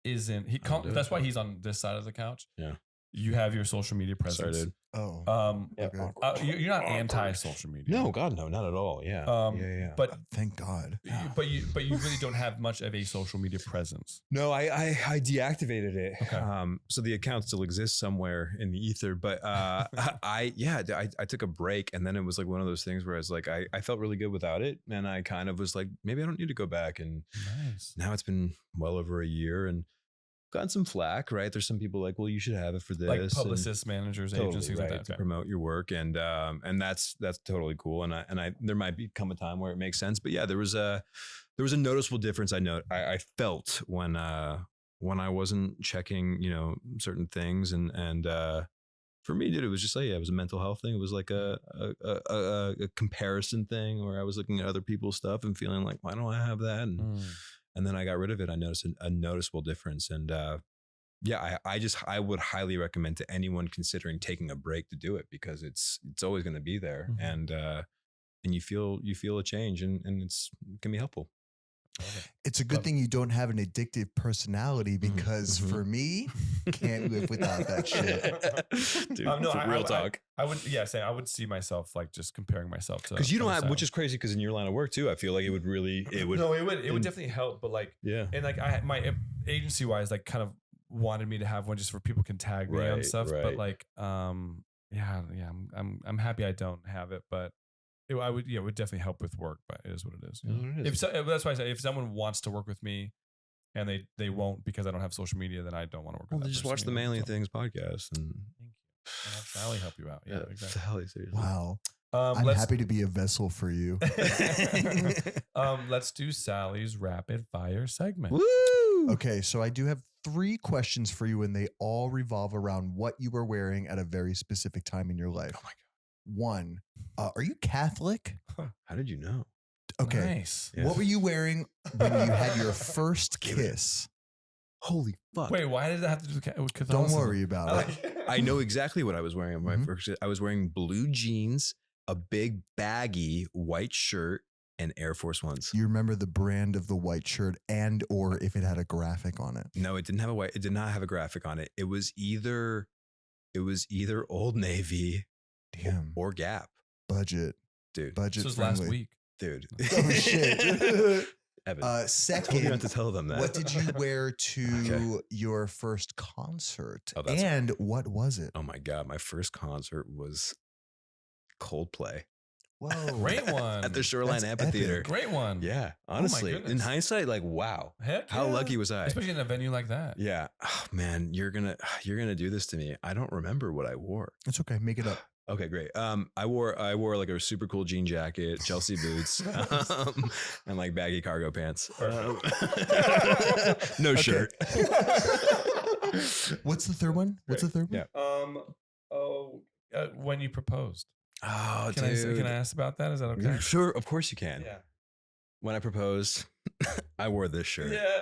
isn't. I'll do it. That's why he's on this side of the couch. Yeah. You have your social media presence. Sorry, dude. oh, okay. You're not anti-social media. No, God, no, not at all. Yeah. Yeah. But Thank God. you really don't have much of a social media presence. No, I deactivated it. Okay. So the account still exists somewhere in the ether, but I took a break, and then it was like one of those things where I was like, I felt really good without it, and I kind of was like, maybe I don't need to go back. And Nice. now it's been well over a year, and gotten some flack. Right, there's some people like, well, you should have it for this, Like and- publicists, managers, agents, things right, like that. to Okay. promote your work, and that's totally cool. And I there might come a time where it makes sense, but yeah, there was a noticeable difference. I felt when I wasn't checking, certain things, and for me, dude, it was just like, it was a mental health thing. It was like a comparison thing where I was looking at other people's stuff and feeling like, why don't I have that? And then I got rid of it. I noticed a noticeable difference. And yeah, I would highly recommend to anyone considering taking a break to do it, because it's always going to be there. Mhm. And you feel a change, and it can be helpful. It's a good thing you don't have an addictive personality, because mhm. for me, can't live without that shit. Dude, No, for real talk. I would I would see myself like just comparing myself to Because you don't other have, which styles. is crazy, because in your line of work too, I feel like it would No, it would definitely help, but like yeah. and like my agency wise like kind of wanted me to have one just for people can tag me on Right, stuff, but right. like I'm happy I don't have it, but it would definitely help with work, but it is what it is. It is what it is. That's why I say if someone wants to work with me and they won't because I don't have social media, then I don't want to work Well, with that just person watch the either, Manly so. Things podcast, and Thank you. And have Sally help you out. Yeah, exactly. Sally, seriously. Wow. I'm let's happy to be a vessel for you. let's do Sally's rapid fire segment. Woo! Okay, so I do have 3 questions for you, and they all revolve around what you were wearing at a very specific time in your life. Oh my God. 1, are you Catholic? How did you know? Okay. Nice. Yeah. What were you wearing when you had your first Give it. kiss? Holy fuck. Wait, why does that have to do with Don't Catholicism? worry about it. I know exactly what I was wearing. Mhm. I was wearing blue jeans, a big baggy white shirt, and Air Force Ones. You remember the brand of the white shirt, and or if it had a graphic on it? No, it didn't have it did not have a graphic on it. It was either Old Navy Damn. or Gap. Budget. Dude. Budget This was friendly. last week. Dude. Oh shit. Evan. I told you Second, not to tell them that. what did you wear to Okay. your first concert? Oh, that's- And what was it? Oh my God. My first concert was Coldplay. Whoa. Great one. at the Shoreline That's Amphitheater. epic. Great one. Yeah, honestly, in goodness. hindsight, like wow, Heck how yeah. lucky was I? Especially in a venue like that. Yeah, oh, man, you're gonna do this to me. I don't remember what I wore. It's okay. Make it up. Okay, great. I wore like a super cool jean jacket, Chelsea boots, and like baggy cargo pants. No shirt. What's the third one? What's the third one? Yeah. When you proposed. Oh, Can I ask about that? Is that okay? Sure, of course you can. Yeah. When I proposed, I wore this shirt. Yeah.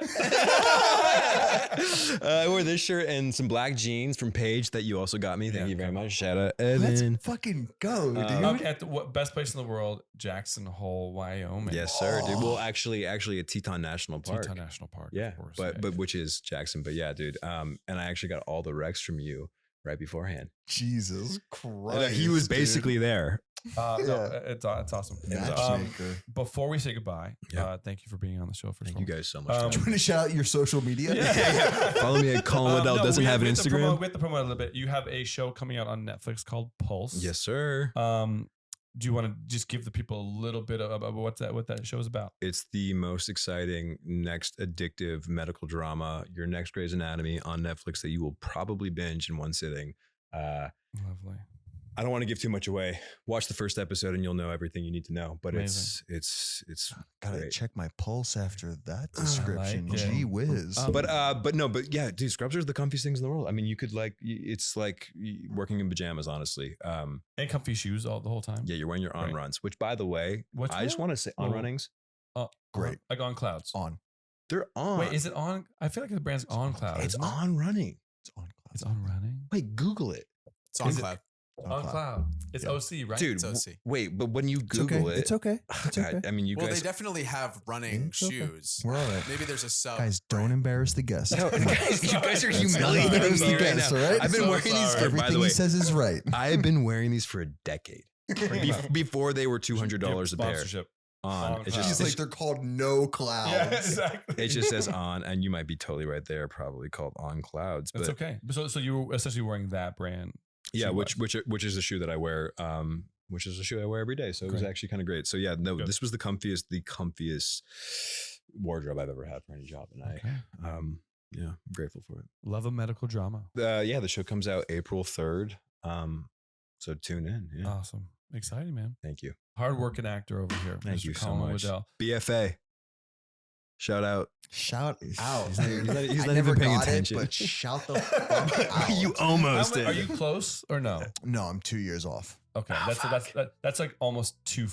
I wore this shirt and some black jeans from Paige that you also got me. Thank Yeah, you very come on. much. Shout out, Let's Evan. fucking go, dude. Okay, at the best place in the world, Jackson Hole, Wyoming. Yes, sir, dude. Well, actually at Teton National Park. Teton National Park. Yeah, of course. but which is Jackson. But yeah, dude. And I actually got all the recs from you right beforehand. Jesus Christ. He was dude. basically there. No, Yeah. it's awesome. Matchmaker. Before we say goodbye, Yeah. Thank you for being on the show. First Thank of you all. guys so much. Um, Do you want to shout out your social media? Follow me at Colin Woodell. No, Doesn't have an we have to Instagram. we have to promote a little bit. You have a show coming out on Netflix called Pulse. Yes, sir. Do you want to just give the people a little bit about what that show is about? It's the most exciting, next addictive medical drama, your next Grey's Anatomy on Netflix that you will probably binge in one sitting. Lovely. I don't want to give too much away. Watch the first episode and you'll know everything you need to know. But Amazing. it's Gotta great. check my pulse after that description. like it. Gee whiz. But yeah, dude, scrubs are the comfiest things in the world. I mean, you could it's like working in pajamas, honestly. And comfy shoes the whole time. Yeah, you're wearing your on Right. runs, which by the way, What's I just that? want to say on Oh. runnings, Great. Like on clouds. on. they're on. Wait, is it on? I feel like the brand's on cloud. It's isn't it? on running. It's on class. It's on running. Wait, Google it. It's on Is it- cloud. On cloud. It's Yeah. OC, right? Dude, It's OC. wait, but when you It's okay. Google it, It's okay. oh, It's God, okay. I mean, you Well, guys, they definitely have running It's okay. shoes. We're all right. Maybe there's a sub. Guys, don't embarrass the guest. No, guys, you guys are Let's not humiliating embarrass me the right guest, now. all right? I've been So wearing these sorry. for, by Everything the way, he says is right. I have been wearing these for a decade. Before they were $200 a pair. Sponsorship. On. On It's cloud. just, He's like, they're called no clouds. Yeah, exactly. it just says on, and you might be totally right there, probably called On Clouds. But That's okay. So you were essentially wearing that brand. yeah, shoe-wise. which is a shoe that I wear, which is a shoe I wear every day. So it was Great. actually kind of great. So yeah, no, Good. this was the comfiest wardrobe I've ever had for any job, and Okay. I'm grateful for it. Love a medical drama. Yeah, the show comes out April 3rd. So tune in. Yeah, Awesome. Exciting, man. thank you. Hard-working actor over here. Thank Mr. you so Colin much. Woodell. BFA. Shout out. Shout out. He's not- he's not- he's I not never even paying got attention. it, but shout the fuck out. You almost did. Are you close or no? No, I'm 2 years off. Okay, Oh, that's like almost too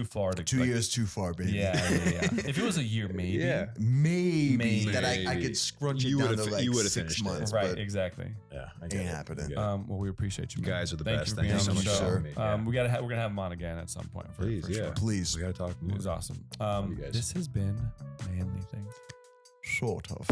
far to 2 like, years too far, baby. Yeah. If it was a year, maybe. Yeah. Maybe, Maybe. that I could scrunch it You down would've- to like you would've 6 finished it. months. Right. But Exactly. Yeah, I Ain't get it. happening. I get it. Well, we appreciate you, You man. guys are the Thank best. You for Thank being you so on the much for show. having me. Yeah. We're gonna have him on again at some point. Please, for yeah. sure. please, We gotta talk It more. was awesome. you guys. This has been Manly Things. sort of.